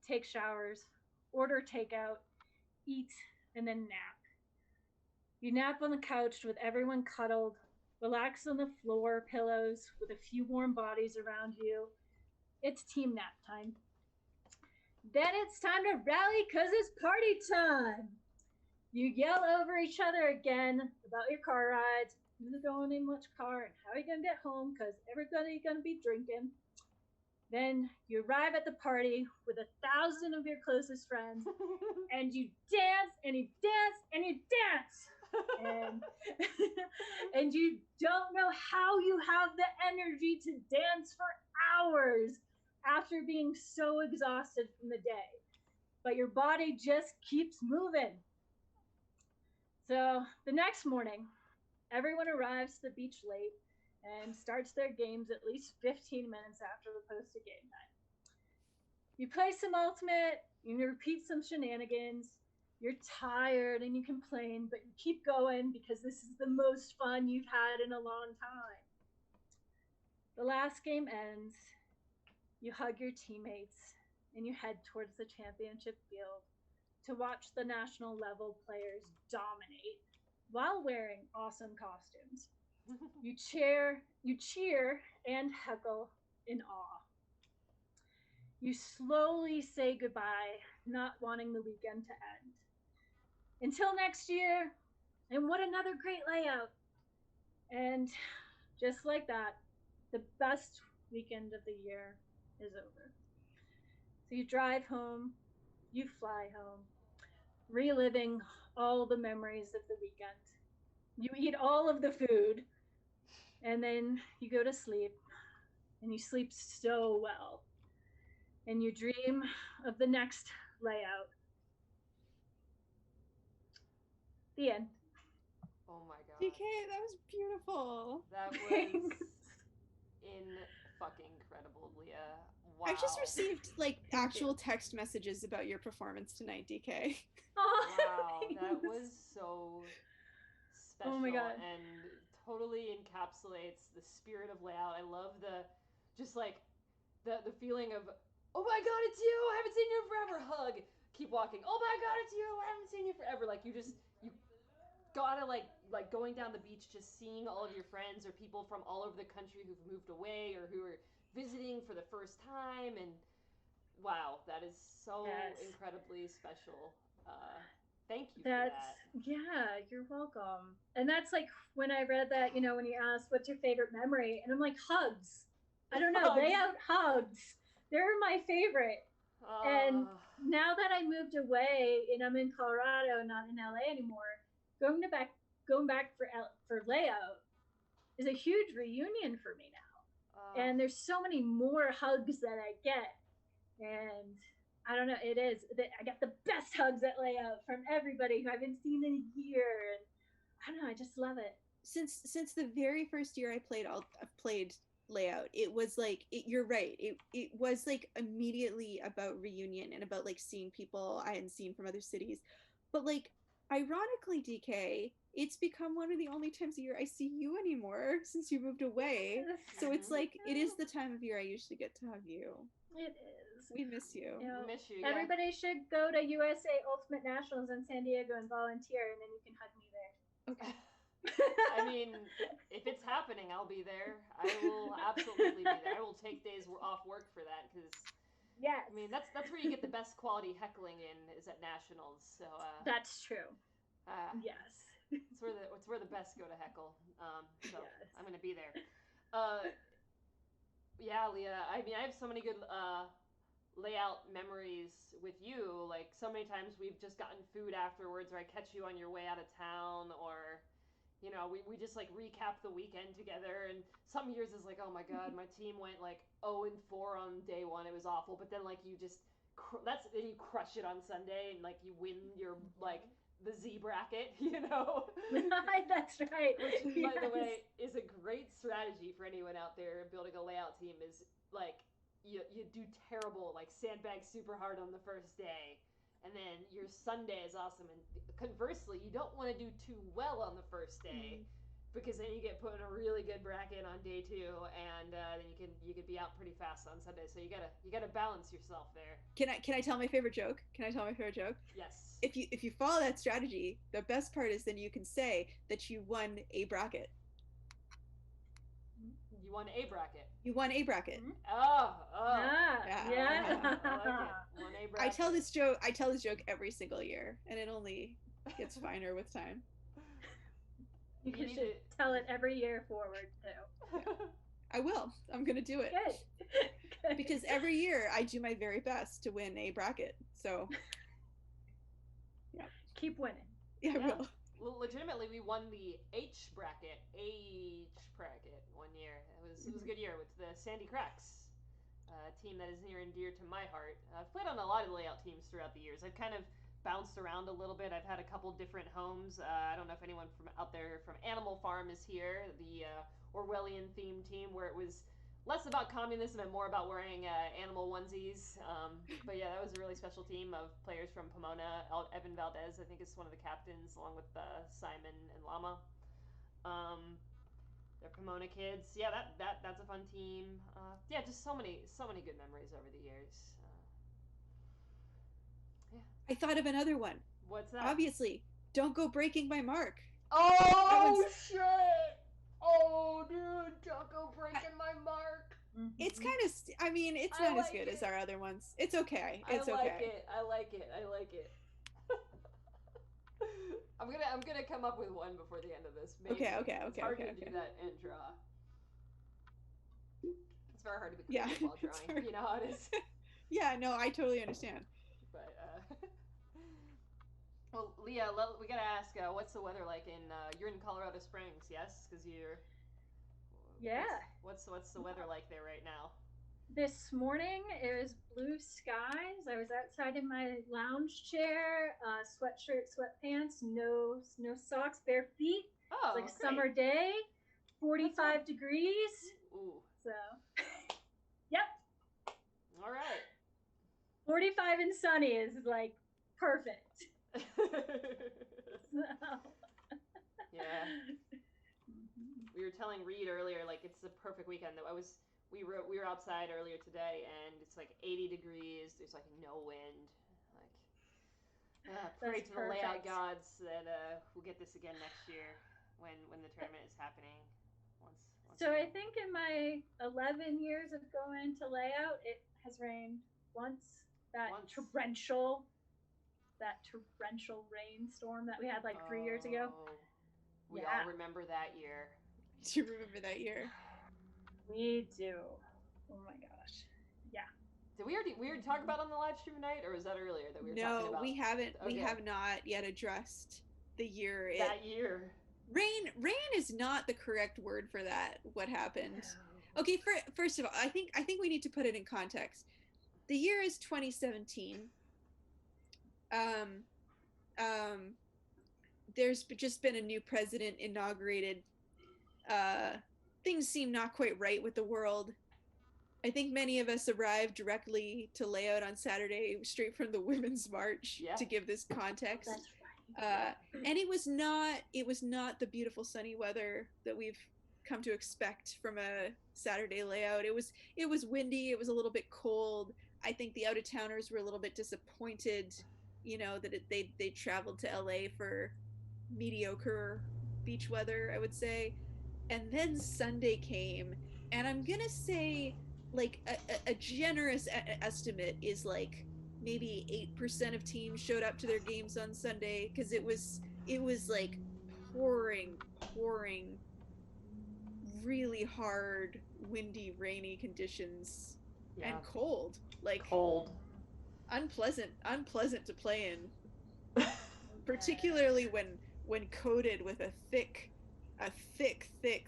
take showers, order takeout, eat, and then nap. You nap on the couch with everyone cuddled, relax on the floor pillows with a few warm bodies around you. It's team nap time. Then it's time to rally because it's party time. You yell over each other again about your car rides, who's going in which car, and how are you going to get home because everybody's going to be drinking. Then you arrive at the party with 1,000 of your closest friends, and you dance, and you dance, and you dance. And you don't know how you have the energy to dance for hours after being so exhausted from the day. But your body just keeps moving. So the next morning, everyone arrives to the beach late and starts their games at least 15 minutes after the posted game time. You play some ultimate, you repeat some shenanigans, you're tired and you complain, but you keep going because this is the most fun you've had in a long time. The last game ends, you hug your teammates, and you head towards the championship field to watch the national level players dominate while wearing awesome costumes. You cheer and heckle in awe. You slowly say goodbye, not wanting the weekend to end. Until next year, and what another great Lei-Out. And just like that, the best weekend of the year is over. So you drive home, you fly home, reliving all the memories of the weekend. You eat all of the food, and then you go to sleep, and you sleep so well, and you dream of the next layout. The end. Oh my god. DK, that was beautiful. That was fucking incredible, Leah. Wow. I just received like actual text messages about your performance tonight, DK. Oh, Wow, that thanks. was so special. Oh my God. And totally encapsulates the spirit of Lei-Out. I love the the feeling of, oh my god, it's you! I haven't seen you forever. Hug. Keep walking. Oh my god, it's you! I haven't seen you forever. Like you gotta like going down the beach, just seeing all of your friends or people from all over the country who've moved away or who are visiting for the first time, and wow, that is so incredibly special. Thank you for that. Yeah, you're welcome. And that's like when I read that, you know, when you asked what's your favorite memory, and I'm like, hugs. I don't know, Lei-Out hugs. They're my favorite. And now that I moved away and I'm in Colorado, not in LA anymore, going back for Lei-Out is a huge reunion for me now. And there's so many more hugs that I get, and I don't know, it is. I got the best hugs at Lei-Out from everybody who I haven't seen in a year, and I don't know, I just love it. Since the very first year I played Lei-Out, it was like you're right. It was like immediately about reunion and about like seeing people I hadn't seen from other cities. But like ironically, DK, it's become one of the only times a year I see you anymore since you moved away. So it's like it is the time of year I usually get to hug you. It is. We miss you. You know, We miss you. Everybody should go to USA Ultimate Nationals in San Diego and volunteer, and then you can hug me there. Okay. I mean, if it's happening, I'll be there. I will absolutely be there. I will take days off work for that, because yes, I mean that's where you get the best quality heckling in, is at nationals. So that's true. Yes, it's where the best go to heckle. So yes. I'm gonna be there. Yeah, Leah. I mean, I have so many good Lei-Out memories with you. Like so many times we've just gotten food afterwards, or I catch you on your way out of town, or you know, we just like recap the weekend together. And some years is like, oh my god, my team went like 0-4 on day one. It was awful. But then like you just then you crush it on Sunday, and like you win your like the Z bracket, you know. That's right. Which, by the way, is a great strategy for anyone out there building a Lei-Out team. Is like you do terrible, like sandbag super hard on the first day, and then your Sunday is awesome. And conversely, you don't want to do too well on the first day, because then you get put in a really good bracket on day two, and then you could be out pretty fast on Sunday. So you gotta balance yourself there. Can I tell my favorite joke? Yes. If you follow that strategy, the best part is then you can say that you won a bracket. You won a bracket. You won a bracket. Oh. Yeah. I like it. Won a bracket. I tell this joke every single year, and it only gets finer with time. You should tell it every year forward too. Yeah. I will. I'm gonna do it. Good. Because every year I do my very best to win a bracket. So yeah. Keep winning. Yeah, I will. Well, legitimately, we won the H bracket one year. It was a good year with the Sandy Cracks, a team that is near and dear to my heart. I've played on a lot of Lei-Out teams throughout the years. I've kind of bounced around a little bit. I've had a couple different homes. I don't know if anyone from out there from Animal Farm is here, the Orwellian themed team, where it was less about communism and more about wearing animal onesies. But yeah, that was a really special team of players from Pomona. Evan Valdez, I think, is one of the captains, along with Simon and Llama. They're Pomona kids. Yeah, that's a fun team. Yeah, just so many good memories over the years. Yeah. I thought of another one. What's that? Obviously, don't go breaking my mark. Oh shit! Oh dude, don't go breaking my mark. It's kind of. I mean, it's not as good as our other ones. It's okay. I like it. I'm gonna come up with one before the end of this. Maybe. Okay. It's hard to do that and draw. It's very hard to be creative while drawing. You know how it is. Yeah, no, I totally understand. But well, Leah, we gotta ask, what's the weather like in? You're in Colorado Springs, yes? Because Yeah. What's the weather like there right now? This morning it was blue skies. I was outside in my lounge chair, sweatshirt, sweatpants, no socks, bare feet. Oh, It's like a great. summer day, 45 degrees. Ooh. So, yep, All right. 45 and sunny is like perfect. So. Yeah. We were telling Reed earlier, like it's the perfect weekend. We were outside earlier today, and it's like 80 degrees. There's like no wind. Like, pray to the Lei-Out gods that we'll get this again next year when the tournament is happening. Once So again. I think in my 11 years of going to Lei-Out, it has rained once. That torrential rainstorm that we had like 3 years ago. We all remember that year. Do you remember that year? We do. Oh my gosh. Yeah. Did we already talk about on the live stream tonight, or was that earlier that we were talking about? No, we haven't. Okay. We have not yet addressed the year. That year. Rain is not the correct word for that. What happened? Okay, first of all, I think we need to put it in context. The year is 2017. There's just been a new president inaugurated. Things seem not quite right with the world. I think many of us arrived directly to Lei-Out on Saturday, straight from the Women's March, to give this context. That's right. And it was not the beautiful sunny weather that we've come to expect from a Saturday Lei-Out. It was windy. It was a little bit cold. I think the out-of-towners were a little bit disappointed, that they traveled to LA for mediocre beach weather, I would say. And then Sunday came, and I'm gonna say like a generous estimate is like maybe 8% of teams showed up to their games on Sunday, because it was like pouring really hard, windy, rainy conditions, and cold, unpleasant to play in, particularly when coated with a thick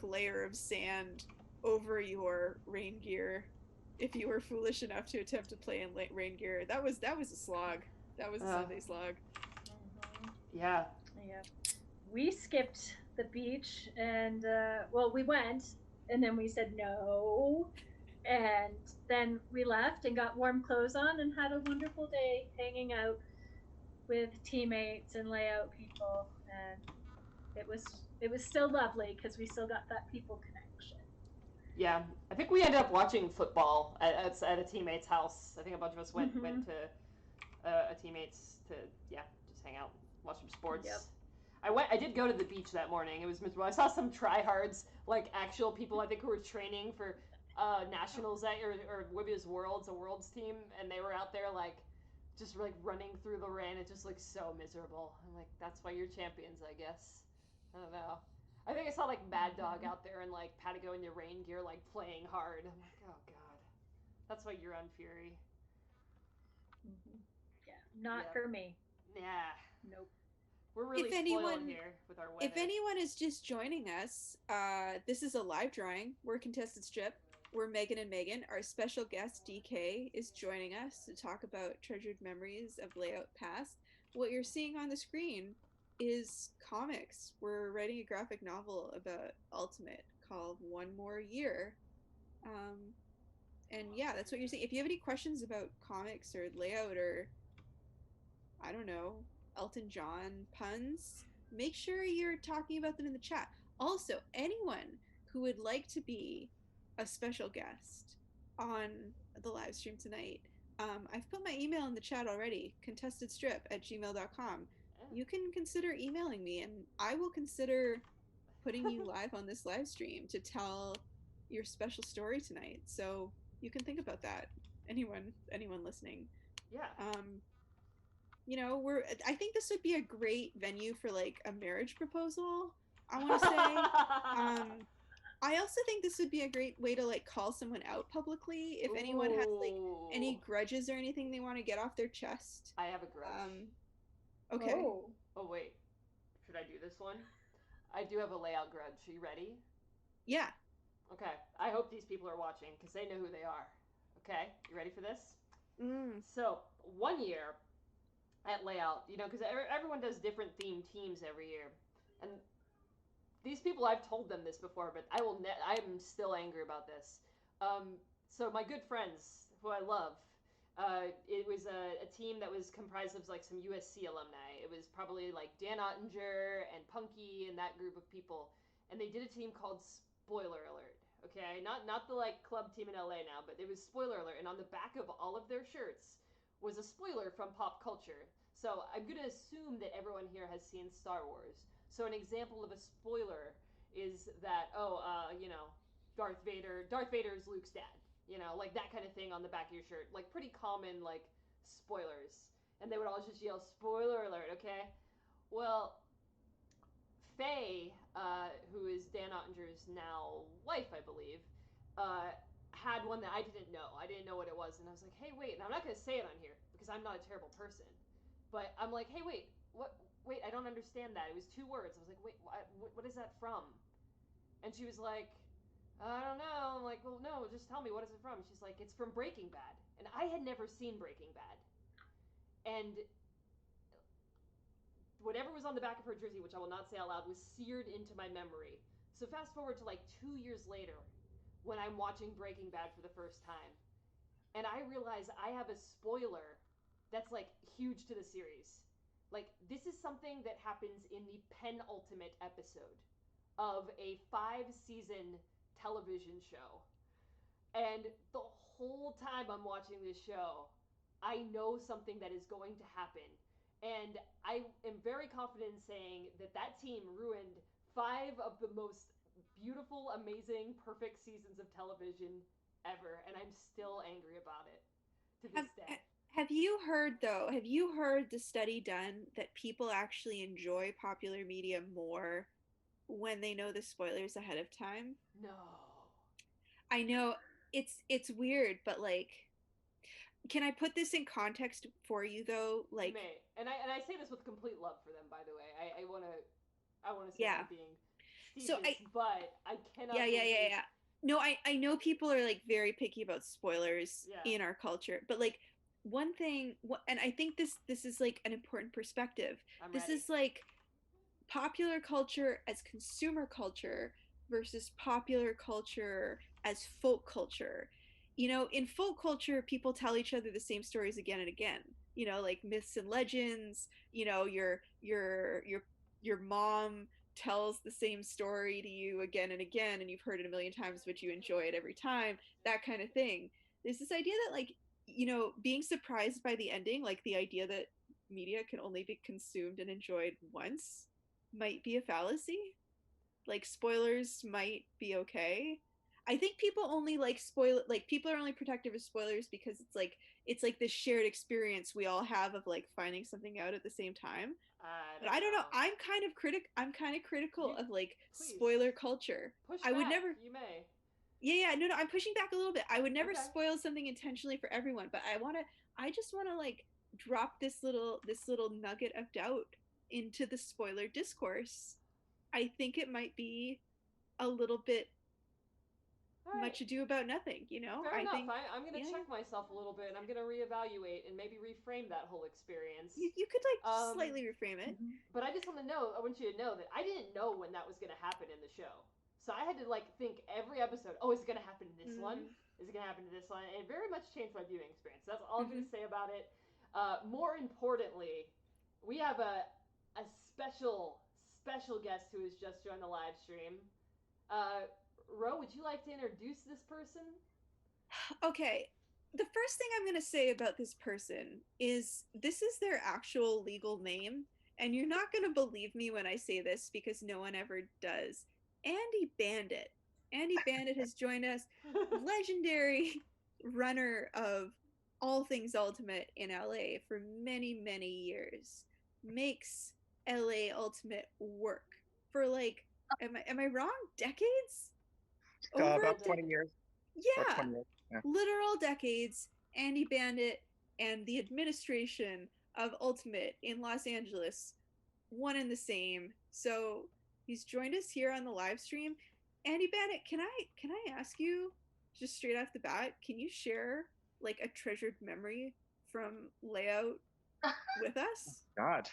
layer of sand over your rain gear. If you were foolish enough to attempt to play in rain gear, that was a slog. That was a Sunday slog. Yeah. We skipped the beach, and we went, and then we said no, and then we left and got warm clothes on and had a wonderful day hanging out with teammates and Lei-Out people, and it was still lovely because we still got that people connection. Yeah, I think we ended up watching football at a teammate's house. I think a bunch of us went to a teammate's to just hang out, watch some sports. Yep. I did go to the beach that morning. It was miserable. I saw some tryhards, like actual people I think who were training for nationals that year, or maybe it was a world's team, and they were out there like just like running through the rain. It just looked so miserable. I'm like, that's why you're champions, I guess. I don't know. I think I saw like Mad Dog out there in like Patagonia rain gear, like playing hard. I'm like, oh god, that's why you're on Fury. Yeah, not for me. Yeah. Nope. We're really spoiled here with our weather. If anyone is just joining us, this is a live drawing. We're Contested Strip. We're Meghan and Meghan. Our special guest, DK, is joining us to talk about treasured memories of Lei-Out past. What you're seeing on the screen is comics. We're writing a graphic novel about Ultimate called One More Year. And yeah, that's what you're seeing. If you have any questions about comics or Lei-Out or, I don't know, Elton John puns, make sure you're talking about them in the chat. Also, anyone who would like to be a special guest on the live stream tonight, I've put my email in the chat already, contestedstrip@gmail.com. You can consider emailing me, and I will consider putting you live on this live stream to tell your special story tonight. So you can think about that. Anyone listening. Yeah. I think this would be a great venue for like a marriage proposal, I want to say. I also think this would be a great way to like call someone out publicly if anyone has like any grudges or anything they want to get off their chest. I have a grudge. Okay. Oh wait, should I do this one? I do have a Lei-Out grudge. Are you ready? Yeah. Okay, I hope these people are watching because they know who they are. Okay, you ready for this? So, one year at Lei-Out, because everyone does different themed teams every year. And these people, I've told them this before, but I'm still angry about this. So my good friends, who I love, it was a team that was comprised of like some USC alumni. It was probably like Dan Ottinger and Punky and that group of people, and they did a team called Spoiler Alert. Okay, not the like club team in LA now, but it was Spoiler Alert, and on the back of all of their shirts was a spoiler from pop culture. So I'm gonna assume that everyone here has seen Star Wars. So an example of a spoiler is that Darth Vader is Luke's dad. Like that kind of thing on the back of your shirt. Like pretty common like spoilers. And they would all just yell spoiler alert, okay? Well, Faye, who is Dan Ottinger's now wife, I believe, had one that I didn't know. I didn't know what it was, and I was like, hey, wait, and I'm not going to say it on here because I'm not a terrible person. But I'm like, hey, wait, what? Wait, I don't understand that. It was 2 words. I was like, wait, what is that from? And she was like, I don't know. I'm like, well, no, just tell me, what is it from? She's like, it's from Breaking Bad. And I had never seen Breaking Bad. And whatever was on the back of her jersey, which I will not say out loud, was seared into my memory. So fast forward to like 2 years later, when I'm watching Breaking Bad for the first time, and I realize I have a spoiler that's like huge to the series. Like, this is something that happens in the penultimate episode of a 5-season television show. And the whole time I'm watching this show, I know something that is going to happen. And I am very confident in saying that that team ruined 5 of the most beautiful, amazing, perfect seasons of television ever. And I'm still angry about it to this day. Have you heard the study done that people actually enjoy popular media more when they know the spoilers ahead of time? No. I know it's weird, but like, can I put this in context for you though? Like, you may. And I say this with complete love for them, by the way. I wanna say I'm being facetious, but I cannot. Yeah. No, I know people are like very picky about spoilers in our culture, but like one thing, and I think this is like an important perspective. This is like popular culture as consumer culture versus popular culture as folk culture. In folk culture, people tell each other the same stories again and again. Like myths and legends. Your mom tells the same story to you again and again, and you've heard it a million times, but you enjoy it every time. That kind of thing. There's this idea that like, being surprised by the ending, like the idea that media can only be consumed and enjoyed once, might be a fallacy. Like, spoilers might be okay. I think people only like people are only protective of spoilers because it's like this shared experience we all have of like finding something out at the same time. But I don't know. I'm kind of critical of like spoiler culture. I would never. You may. Yeah, no, I'm pushing back a little bit. I would never spoil something intentionally for everyone, but I just want to like drop this little nugget of doubt into the spoiler discourse. I think it might be a little bit much ado about nothing, Fair enough. I'm going to check myself a little bit, and I'm going to reevaluate and maybe reframe that whole experience. You could like slightly reframe it. But I want you to know that I didn't know when that was going to happen in the show. So I had to like think every episode, oh, is it going to happen in this one? Is it going to happen to this one? And it very much changed my viewing experience. That's all I'm going to say about it. More importantly, we have a special guest who has just joined the live stream. Ro, would you like to introduce this person? Okay. The first thing I'm going to say about this person is this is their actual legal name, and you're not going to believe me when I say this because no one ever does. Andy Bandit. Andy Bandit has joined us, legendary runner of all things Ultimate in LA for many, many years. Makes LA Ultimate work for like, am I wrong? Decades? About 20 years. Yeah. 20 years. Yeah. Literal decades. Andy Bandit and the administration of Ultimate in Los Angeles, one and the same. So he's joined us here on the live stream. Andy Bandit, can I ask you just straight off the bat, can you share like a treasured memory from Lei-Out with us? God,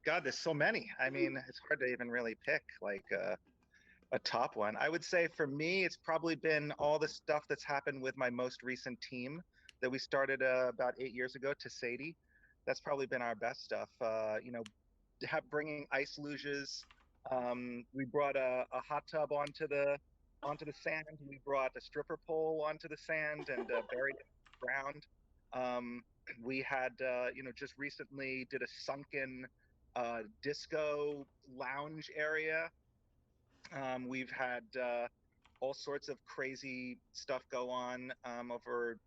there's so many. I mean, it's hard to even really pick like a top one. I would say for me, it's probably been all the stuff that's happened with my most recent team that we started about 8 years ago, to Sadie. That's probably been our best stuff. Bringing ice luges. We brought a hot tub onto the sand. We brought a stripper pole onto the sand and buried it in the ground. We had, just recently did a sunken disco lounge area. We've had all sorts of crazy stuff go on over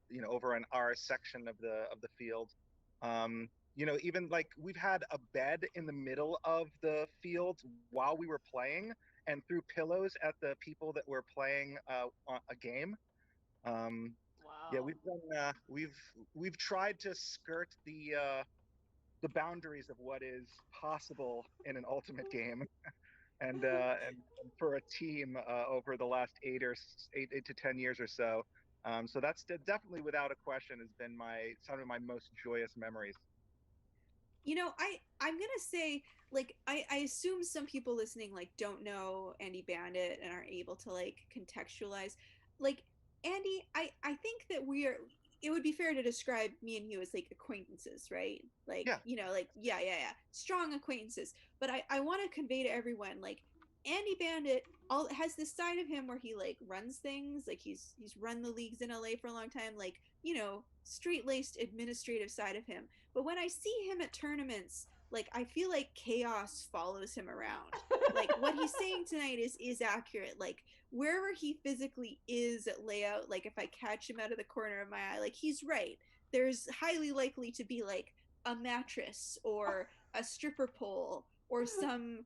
in our section of the field. Even like we've had a bed in the middle of the field while we were playing, and threw pillows at the people that were playing a game. Yeah, Wow. we've tried to skirt the boundaries of what is possible in an ultimate game. And for a team over the last 8 to 10 years or so. So that's definitely, without a question, has been some of my most joyous memories. I'm gonna say, like, I assume some people listening like don't know Andy Bandit and aren't able to like contextualize. Like, Andy, I think that it would be fair to describe me and you as like acquaintances, right? Like, Yeah. like yeah, strong acquaintances. But I want to convey to everyone, like, Andy Bandit has this side of him where he like runs things, like he's run the leagues in LA for a long time, like, straight-laced administrative side of him. But when I see him at tournaments, like, I feel like chaos follows him around. Like, what he's saying tonight is accurate. Like, wherever he physically is at Lei-Out, like, if I catch him out of the corner of my eye, like, he's right. There's highly likely to be like a mattress or a stripper pole or some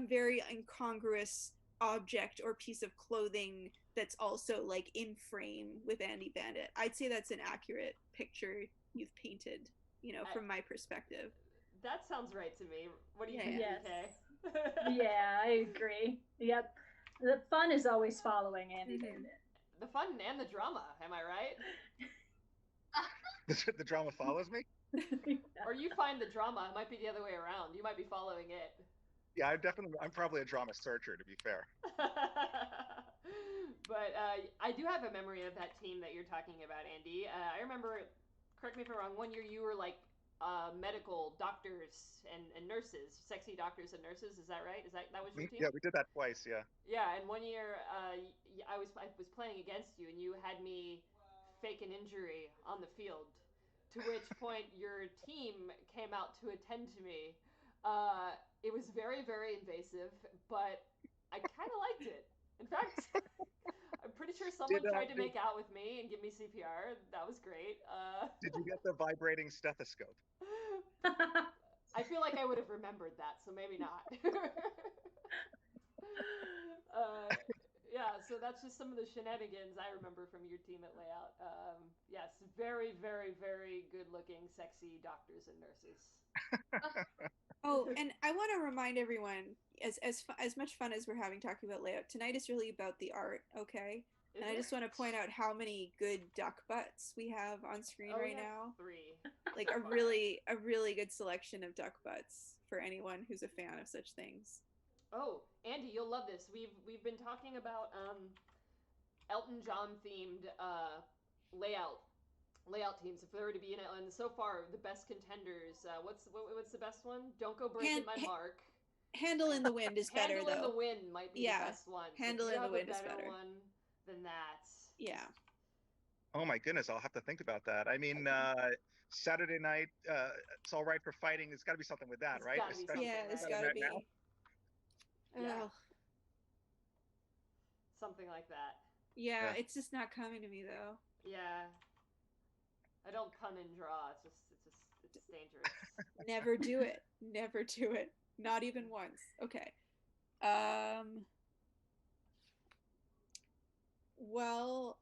very incongruous object or piece of clothing that's also like in frame with Andy Bandit. I'd say that's an accurate picture you've painted, from my perspective. That sounds right to me. What do you Yeah, think, Yes. DK? Yeah, I agree. Yep. The fun is always following Andy Mhm. Bandit. The fun and the drama, am I right? The drama follows me. Or you find the drama, it might be the other way around. You might be following it. Yeah, I'm probably a drama searcher, to be fair. But I do have a memory of that team that you're talking about, Andy. I remember, correct me if I'm wrong, one year you were like medical doctors and nurses, sexy doctors and nurses. Is that right? That was your team? Yeah, we did that twice. Yeah. Yeah, and one year I was playing against you, and you had me fake an injury on the field. To which point your team came out to attend to me. It was very, very invasive, but I kind of liked it. In fact, I'm pretty sure someone tried to make out with me and give me CPR. That was great. Did you get the vibrating stethoscope? I feel like I would have remembered that, so maybe not. Yeah, so that's just some of the shenanigans I remember from your team at Lei-Out. Yes, very, very, very good-looking, sexy doctors and nurses. Oh, and I want to remind everyone, as much fun as we're having talking about Lei-Out, tonight is really about the art, okay? And I just want to point out how many good duck butts we have on screen right now. 3. Like a really good selection of duck butts for anyone who's a fan of such things. Oh, Andy, you'll love this. We've been talking about Elton John themed layout teams. If there were to be and so far the best contenders, what's the best one? Don't go breaking my mark. Handle in the Wind is better, Handle though. in the Wind might be the best one. Handle in the Wind is better one than that. Yeah. Oh my goodness, I'll have to think about that. I mean, Saturday night, it's all right for fighting. There's got to be something with that, right? There's got to be. Yeah. Something like that. Yeah, it's just not coming to me though. Yeah. I don't pun and draw. It's dangerous. Never do it. Never do it. Not even once. Okay. Well,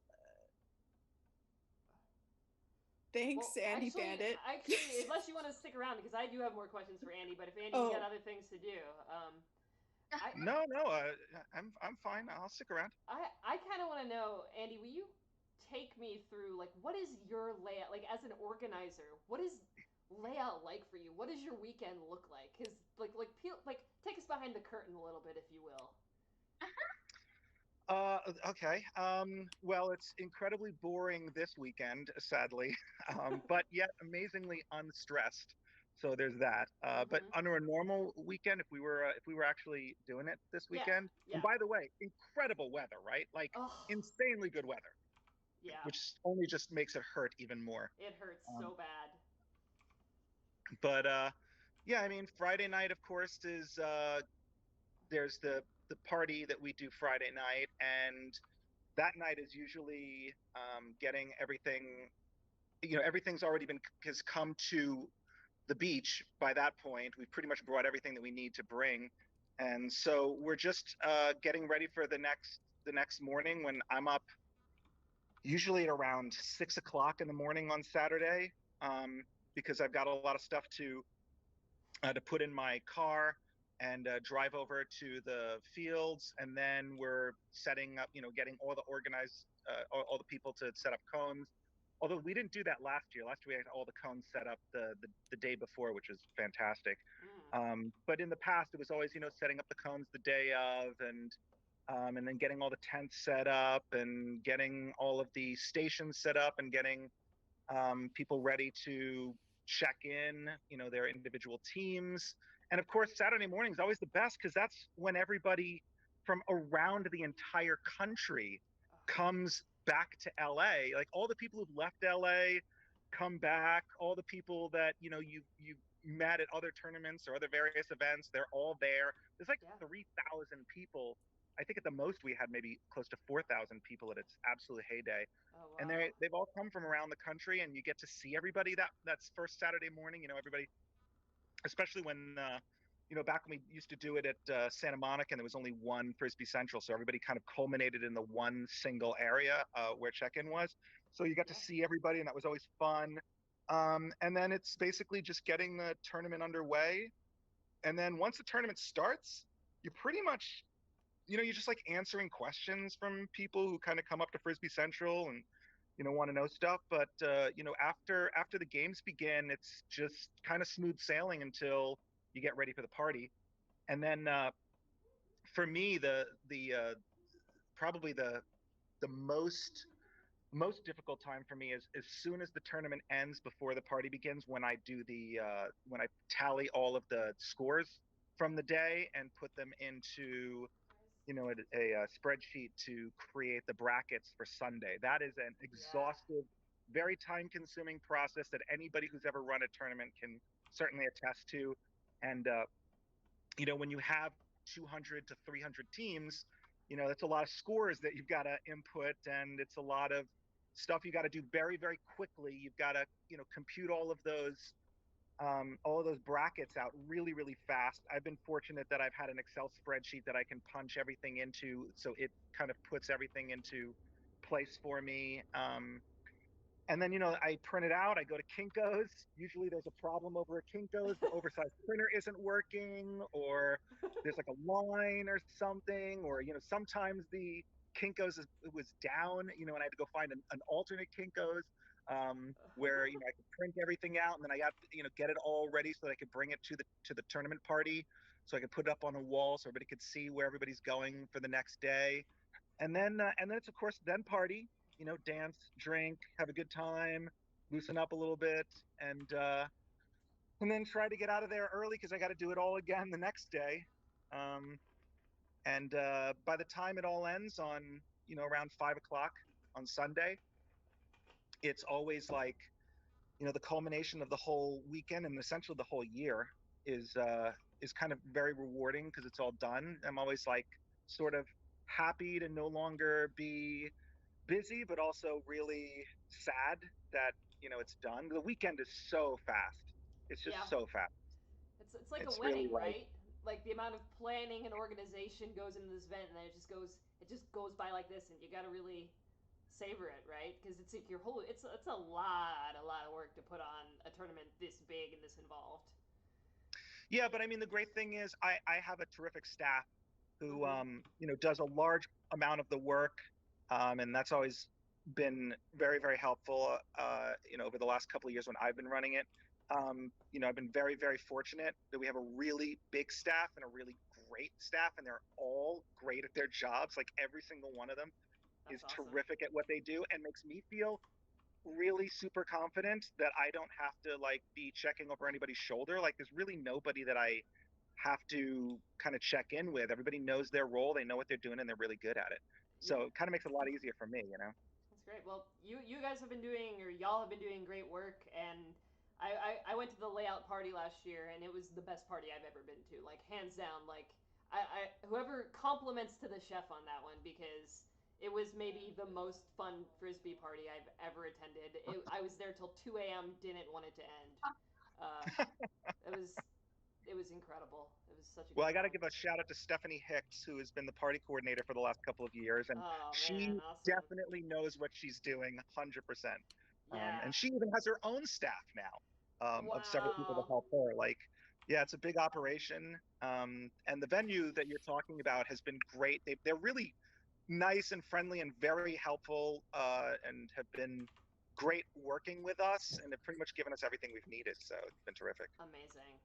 thanks, Andy Bandit. Actually, unless you want to stick around, because I do have more questions for Andy, but if Andy's got other things to do. No, I'm fine. I'll stick around. I kind of want to know, Andy, will you take me through like what is your layout like as an organizer? What is layout like for you? What does your weekend look like? Cuz like take us behind the curtain a little bit if you will. Okay. Well, it's incredibly boring this weekend, sadly, but yet amazingly unstressed. So there's that. But under a normal weekend, if we were actually doing it this weekend, and by the way, incredible weather, right? Like insanely good weather. Yeah. Which only just makes it hurt even more. It hurts so bad. But yeah, I mean, Friday night, of course, is there's the party that we do Friday night, and that night is usually getting everything. Everything's already has come to the beach by that point. We've pretty much brought everything that we need to bring, and so we're just getting ready for the next morning when I'm up. Usually at around 6 o'clock in the morning on Saturday, because I've got a lot of stuff to put in my car and drive over to the fields, and then we're setting up, getting all the organized, all the people to set up cones. Although we didn't do that last year. Last year we had all the cones set up the day before, which was fantastic. But in the past, it was always, setting up the cones the day of, and then getting all the tents set up and getting all of the stations set up and getting people ready to check in, their individual teams. And of course, Saturday morning is always the best because that's when everybody from around the entire country comes back to LA. Like all the people who've left LA come back, all the people that, you met at other tournaments or other various events, they're all there. There's like 3,000 people. I think at the most we had maybe close to 4,000 people at its absolute heyday. Oh, wow. And they've all come from around the country, and you get to see everybody that's first Saturday morning. Everybody, especially when back when we used to do it at Santa Monica, and there was only one Frisbee Central, so everybody kind of culminated in the one single area where check-in was. So you got to see everybody, and that was always fun. And then it's basically just getting the tournament underway. And then once the tournament starts, you pretty much, you're just like answering questions from people who kind of come up to Frisbee Central and, want to know stuff. But, after the games begin, it's just kind of smooth sailing until you get ready for the party. And then for me, probably the most difficult time for me is as soon as the tournament ends before the party begins, when I do when I tally all of the scores from the day and put them into a spreadsheet to create the brackets for Sunday. That is an exhaustive, very time-consuming process that anybody who's ever run a tournament can certainly attest to. And when you have 200 to 300 teams, that's a lot of scores that you've got to input, and it's a lot of stuff you got to do very, very quickly. You've got to, compute all of those brackets out really, really fast. I've been fortunate that I've had an Excel spreadsheet that I can punch everything into, so it kind of puts everything into place for me. And then, I print it out. I go to Kinko's. Usually there's a problem over at Kinko's. The oversized printer isn't working, or there's like a line or something, or, sometimes the Kinko's was down, and I had to go find an alternate Kinko's where, I could print everything out, and then I got, get it all ready so that I could bring it to the tournament party, so I could put it up on the wall so everybody could see where everybody's going for the next day. And then it's, of course, then party, dance, drink, have a good time, loosen up a little bit, and then try to get out of there early because I got to do it all again the next day. And by the time it all ends on, around 5 o'clock on Sunday, it's always like, the culmination of the whole weekend and essentially the whole year is kind of very rewarding because it's all done. I'm always like sort of happy to no longer be busy, but also really sad that it's done. The weekend is so fast. It's just so fast. It's like it's a wedding, really right? Like the amount of planning and organization goes into this event, and then it just goes by like this, and you got to really savor it, right? Because it's like it's a lot of work to put on a tournament this big and this involved. Yeah, but I mean, the great thing is I have a terrific staff who does a large amount of the work, and that's always been very, very helpful. Over the last couple of years when I've been running it, I've been very, very fortunate that we have a really big staff and a really great staff, and they're all great at their jobs. Like every single one of them is That's awesome. terrific at what they do, and makes me feel really super confident that I don't have to like be checking over anybody's shoulder. Like there's really nobody that I have to kind of check in with. Everybody knows their role, they know what they're doing, and they're really good at it. So it kind of makes it a lot easier for me. That's great. Well, you guys have been doing, or y'all have been doing great work, and I went to the Lei-Out party last year, and it was the best party I've ever been to, like hands down. Like whoever compliments to the chef on that one, because it was maybe the most fun frisbee party I've ever attended. I was there till 2 a.m. Didn't want it to end. It was incredible. It was such a good Well, I got to time. give a shout out to Stephanie Hicks, who has been the party coordinator for the last couple of years, and Oh she man, awesome. definitely knows what she's doing, 100%. Yeah. And she even has her own staff now, of several people to Wow. help her. Like, yeah, it's a big operation. And the venue that you're talking about has been great. They're really nice and friendly and very helpful, and have been great working with us, and have pretty much given us everything we've needed. So it's been terrific. Amazing.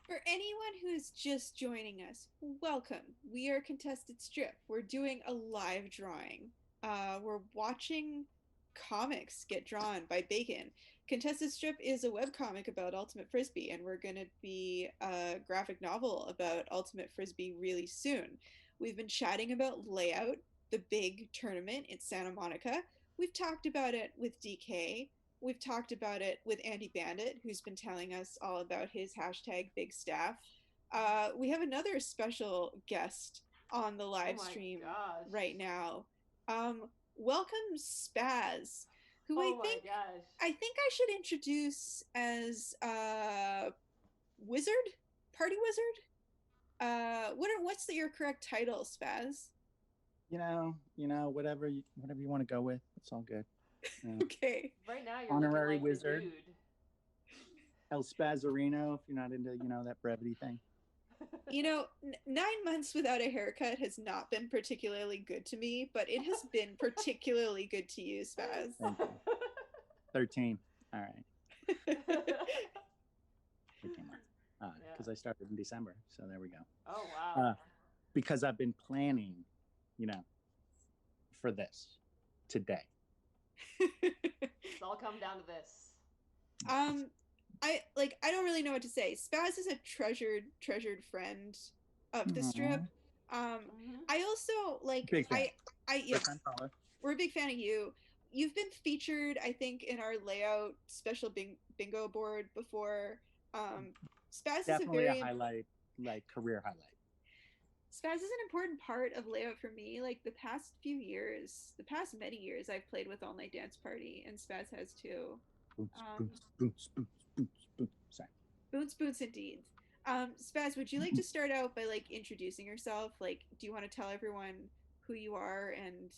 For anyone who's just joining us, welcome. We are Contested Strip. We're doing a live drawing. We're watching comics get drawn by Bacon. Contested Strip is a webcomic about Ultimate Frisbee, and we're going to be a graphic novel about Ultimate Frisbee really soon. We've been chatting about Lei-Out, the big tournament in Santa Monica. We've talked about it with DK. We've talked about it with Andy Bandit, who's been telling us all about his hashtag big staff. We have another special guest on the live stream right now. Welcome Spaz, who I think I should introduce as wizard, party wizard. What's your correct title, Spaz? Whatever you want to go with, it's all good. Okay. Right now you're honorary like wizard. The dude. El Spazarino, if you're not into that brevity thing. 9 months without a haircut has not been particularly good to me, but it has been particularly good to you, Spaz. 13. All right. 13 months. Because I started in December, so there we go. Oh wow. Because I've been planning, for this today. It's all come down to this. I don't really know what to say. Spaz is a treasured friend of the strip. I also big fan. We're a big fan of you. You've been featured, I think, in our Lei-Out special bingo board before. Spaz definitely is a very highlight, career highlight. Spaz is an important part of Lei-Out for me. Like the past many years, I've played with All Night Dance Party, and Spaz has too. Boots. Sorry. Boots indeed. Spaz, would you like to start out by introducing yourself? Do you want to tell everyone who you are and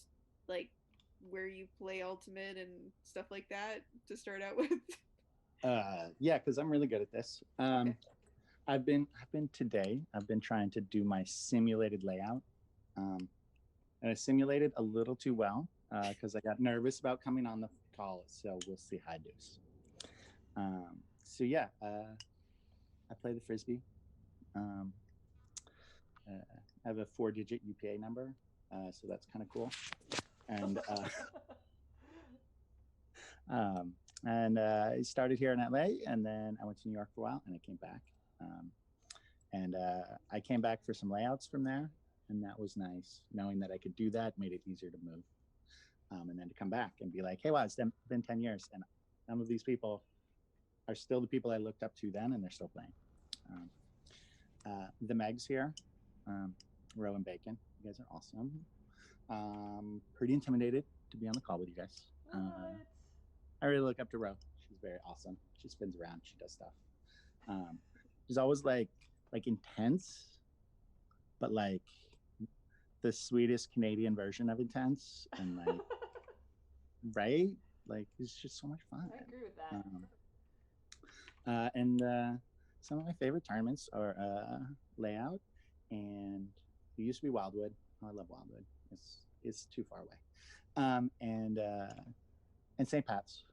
where you play Ultimate and stuff like that to start out with? Yeah, because I'm really good at this. Okay. I've been trying to do my simulated Lei-Out, and I simulated a little too well because I got nervous about coming on the call. So we'll see how I do. So yeah, I play the frisbee. I have a 4-digit UPA number, so that's kind of cool. And I started here in LA, and then I went to New York for a while, and I came back. I came back for some layouts from there, and that was nice. Knowing that I could do that made it easier to move. And then to come back and be like, hey, wow, it's been 10 years, and some of these people are still the people I looked up to then, and they're still playing. The Megs here, Ro and Bacon, you guys are awesome. Pretty intimidated to be on the call with you guys. I really look up to Ro. She's very awesome. She spins around. She does stuff. She's always like intense, but the sweetest Canadian version of intense, and right? It's just so much fun. I agree with that. And some of my favorite tournaments are Lei-Out and It used to be Wildwood. Oh, I love Wildwood. It's too far away. And St. Pat's,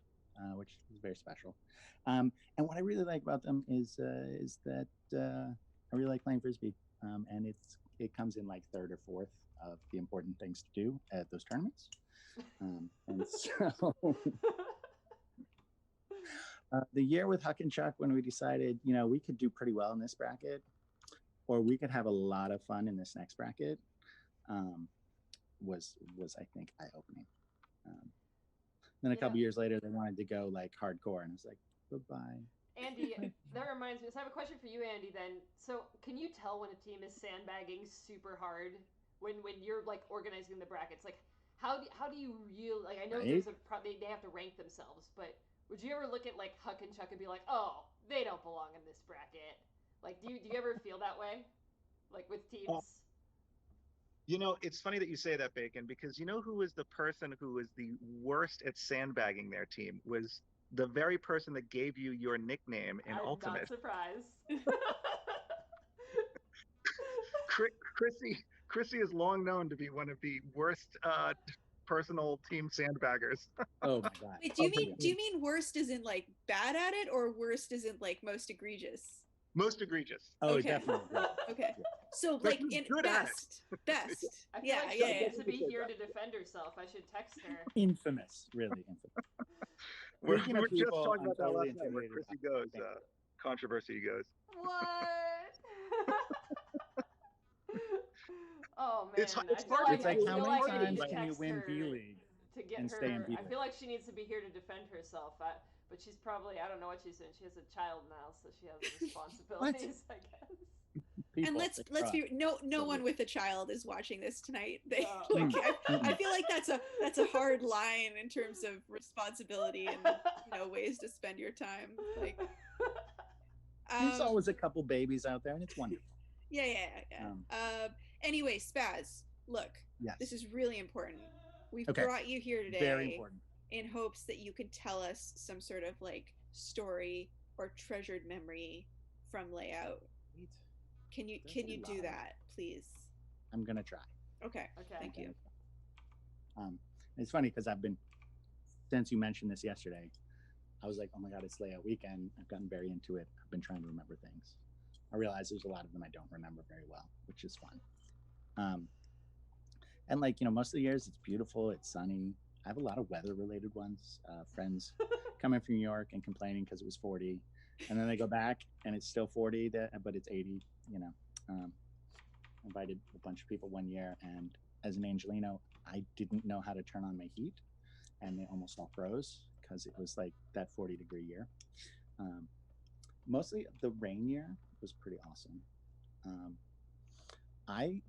which is very special. And what I really like about them is that I really like playing frisbee, and it comes in like third or fourth of the important things to do at those tournaments. And so the year with Huck and Chuck, when we decided, we could do pretty well in this bracket, or we could have a lot of fun in this next bracket, was I think eye-opening. Then a couple years later, they wanted to go like hardcore, and I was like, bye-bye. Andy, that reminds me. So I have a question for you, Andy. Then, so can you tell when a team is sandbagging super hard when you're like organizing the brackets? Like, how do you really like? I know there's they have to rank themselves, but would you ever look at like Huck and Chuck and be like, oh, they don't belong in this bracket? Like, do you ever feel that way, like with teams? It's funny that you say that, Bacon, because who was the person who was the worst at sandbagging their team was the very person that gave you your nickname in Ultimate. I'm not surprised. Chrissy is long known to be one of the worst personal team sandbaggers. Oh my god! Wait, do you mean worst as in like bad at it, or worst as in like most egregious? Most egregious. Oh, okay. Definitely. Okay. So like in best. I feel like she needs to be here to defend herself. I should text her. Infamous, really infamous. We're just talking about that last night where Chrissy goes, controversy goes. What? Oh man, it's hard. It's like how many times can you win B-League to get and her? Stay in B-League? I feel like she needs to be here to defend herself. But she's probably, I don't know what she's doing. She has a child now, so she has responsibilities, I guess. And let's be no one with a child is watching this tonight. I feel like that's a hard line in terms of responsibility and ways to spend your time. Like there's always a couple babies out there, and it's wonderful. Yeah. Anyway, Spaz, look, this is really important. We've brought you here today. Very important. In hopes that you could tell us some sort of like story or treasured memory from Lei-Out. Can you do that, please? I'm gonna try. Okay. Thank you. It's funny because since you mentioned this yesterday, I was like, oh my god, it's Lei-Out weekend. I've gotten very into it. I've been trying to remember things. I realize there's a lot of them I don't remember very well, which is fun. And like most of the years, it's beautiful. It's sunny. I have a lot of weather-related ones. Friends coming from New York and complaining because it was 40, and then they go back and it's still 40, but it's 80. Invited a bunch of people one year, and as an Angelino, I didn't know how to turn on my heat, and they almost all froze because it was like that 40-degree year. Mostly the rain year was pretty awesome. I,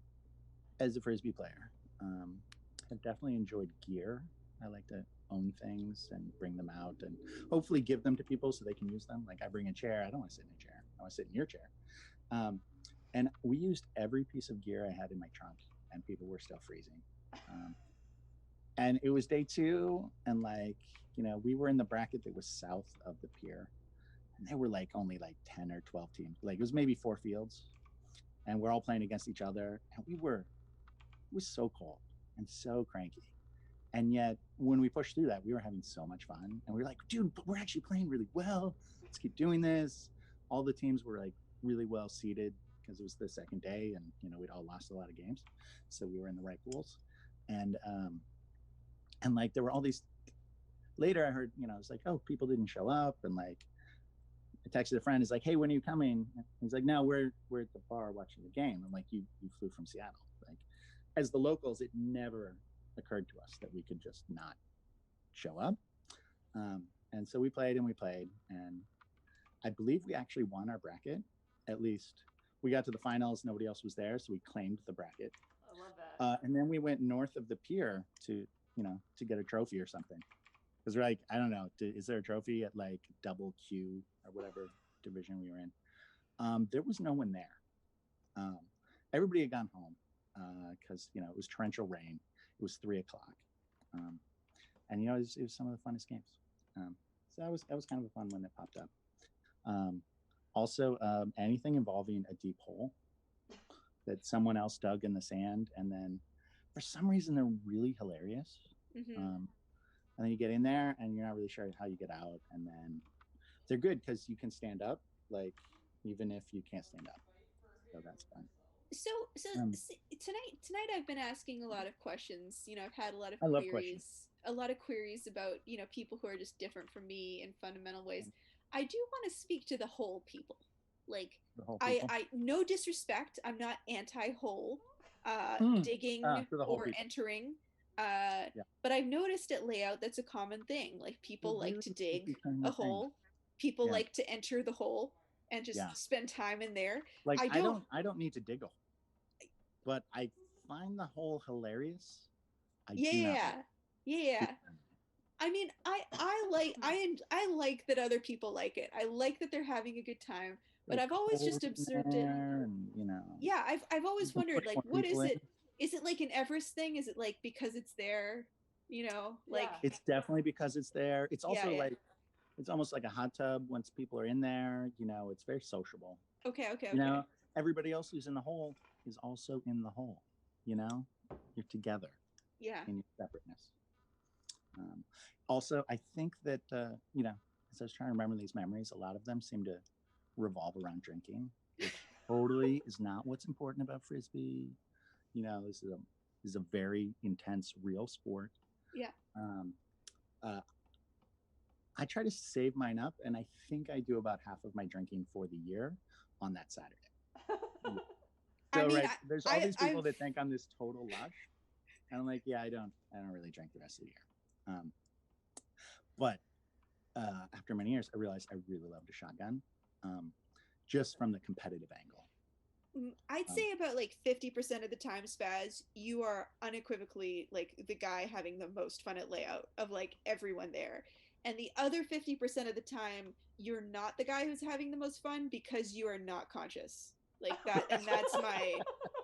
as a Frisbee player, have definitely enjoyed gear. I like to own things and bring them out and hopefully give them to people so they can use them. Like I bring a chair. I don't want to sit in a chair. I want to sit in your chair. And we used every piece of gear I had in my trunk, and people were still freezing. And it was day 2, and we were in the bracket that was south of the pier, and there were only 10 or 12 teams. It was maybe 4 fields, and we're all playing against each other, and it was so cold and so cranky. And yet, when we pushed through that, we were having so much fun. And we were like, dude, but we're actually playing really well. Let's keep doing this. All the teams were really well seated because it was the second day, and we'd all lost a lot of games. So we were in the right pools. And there were all these, later I heard, I was like, oh, people didn't show up. And I texted a friend, he's like, hey, when are you coming? And he's like, no, we're at the bar watching the game. I'm like, you flew from Seattle. As the locals, it never occurred to us that we could just not show up. And so we played, and I believe we actually won our bracket. At least we got to the finals, nobody else was there, so we claimed the bracket. I love that. And then we went north of the pier to get a trophy or something, because we're like, I don't know, is there a trophy at double Q or whatever division we were in? There was no one there. Everybody had gone home because it was torrential rain. It was 3:00, and it was some of the funnest games. So that was kind of a fun one that popped up. Also, anything involving a deep hole that someone else dug in the sand, and then for some reason they're really hilarious. And then you get in there and you're not really sure how you get out, and then they're good because you can stand up, like even if you can't stand up, so that's fun. So tonight I've been asking a lot of questions. You know, I've had a lot of I love queries about, you know, people who are just different from me in fundamental ways. I do want to speak to the whole people. Like, I no disrespect, I'm not anti-hole, digging or entering. But I've noticed at Lei-Out that's a common thing. Like, people like to dig a hole. People like to enter the hole and just spend time in there. Like, I don't need to dig a hole, but I find the hole hilarious. Yeah. I mean, I like that other people like it. I like that they're having a good time. But I've always just observed it. And, you know. Yeah, I've always wondered, like, what is it? Is it like an Everest thing? Is it like because it's there? You know, like it's definitely because it's there. It's also like, it's almost like a hot tub once people are in there. You know, it's very sociable. Okay. You know, everybody else who's in the hole is also in the hole. You know, you're together. Yeah. In your separateness. Also, I think that you know, as I was trying to remember these memories, a lot of them seem to revolve around drinking, which totally is not what's important about Frisbee. You know, this is a very intense, real sport. Yeah. I try to save mine up, and I think I do about half of my drinking for the year on that Saturday. So, I mean, there's all these people that think I'm this total lush, and I'm like, yeah, I don't really drink the rest of the year. But after many years, I realized I really loved a shotgun, just from the competitive angle. I'd say about like 50% of the time, Spaz, you are unequivocally like the guy having the most fun at Lei-Out of like everyone there. And the other 50% of the time, you're not the guy who's having the most fun because you are not conscious. Like that, and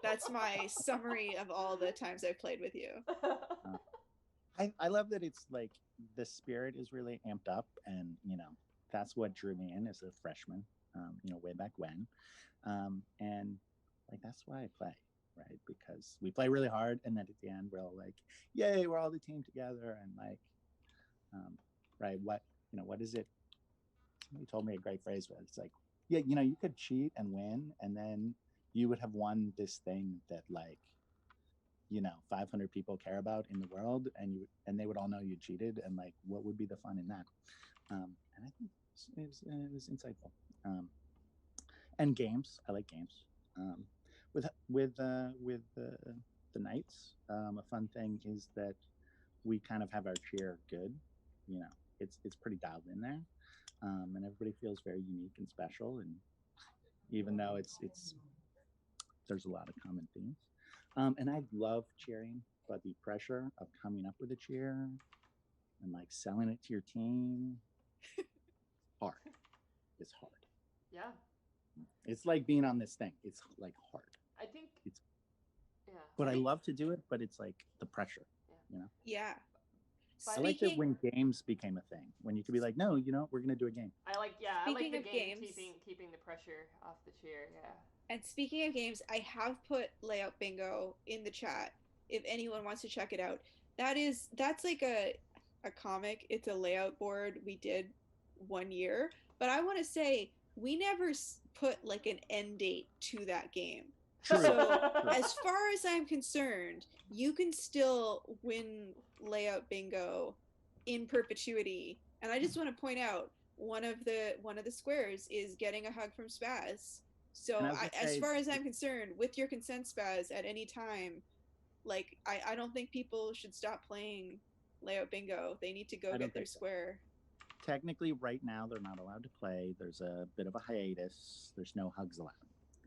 that's my summary of all the times I've played with you. I love that it's like the spirit is really amped up, and you know, that's what drew me in as a freshman, you know, way back when. And like, that's why I play, right? Because we play really hard, and then at the end we're all like, yay, we're all the team together. And like, right, what is it? Somebody told me a great phrase where it's like, yeah, you know, you could cheat and win, and then you would have won this thing that, like, you know, 500 people care about in the world, and they would all know you cheated, and like, what would be the fun in that? And I think it was insightful. And games, I like games. With the Knights, a fun thing is that we kind of have our cheer good. You know, it's pretty dialed in there, and everybody feels very unique and special. And even though there's a lot of common themes, and I love cheering, but the pressure of coming up with a cheer and like selling it to your team, hard. It's hard. Yeah. It's like being on this thing. It's like hard. I think it's. Yeah. But I love to do it, but it's like the pressure. You know. Yeah. I like it when games became a thing. When you could be like, no, you know, we're gonna do a game. I like the game keeping the pressure off the chair. Yeah. And speaking of games, I have put Lei-Out Bingo in the chat if anyone wants to check it out. That's like a comic. It's a Lei-Out board we did one year, but I want to say we never put like an end date to that game. True. So as far as I'm concerned, you can still win Lei-Out Bingo in perpetuity. And I just want to point out one of the squares is getting a hug from Spaz. So as far as I'm concerned, with your consent, Spaz, at any time, like I don't think people should stop playing Lei-Out Bingo. They need to go get their square. Technically, right now they're not allowed to play. There's a bit of a hiatus. There's no hugs allowed.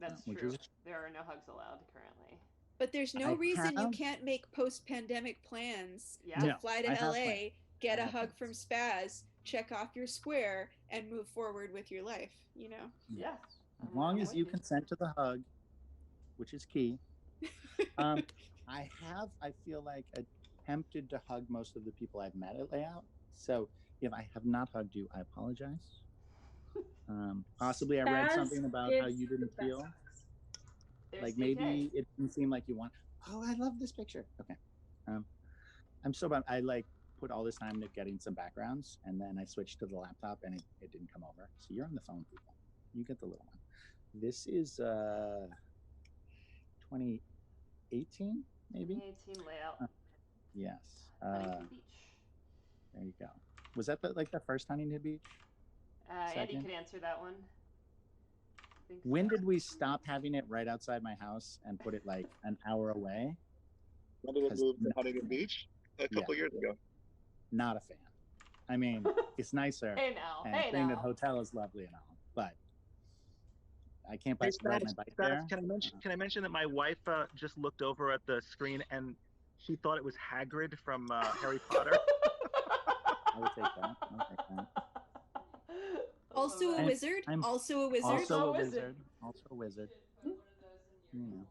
That's true. There are no hugs allowed currently. But there's no reason you can't make post-pandemic plans to fly to LA, get a hug from Spaz, check off your square, and move forward with your life, you know? Yeah. As long as you consent to the hug, which is key. I feel like, attempted to hug most of the people I've met at Lei-Out. So if I have not hugged you, I apologize. Possibly I read something about how you didn't feel. Like DK. maybe it didn't seem like you want. Oh, I love this picture. Okay, I'm so bummed. I like put all this time to getting some backgrounds, and then I switched to the laptop, and it didn't come over. So you're on the phone, people. You get the little one. This is 2018, maybe. 2018 layout. Yes. Huntington Beach. There you go. Was that the first Huntington Beach? Andy Second? could answer that one. When did we stop having it right outside my house and put it like an hour away? When did it move to Huntington Beach? A couple years ago. Not a fan. I mean, it's nicer. Hey now, and hey saying now. that hotel is lovely and all, but I can't Hey, ride my bike there. Can I mention that my wife just looked over at the screen and she thought it was Hagrid from Harry Potter? I would take that. I'll take that. Also a wizard. Also a wizard. Also a wizard. Also a wizard. You know,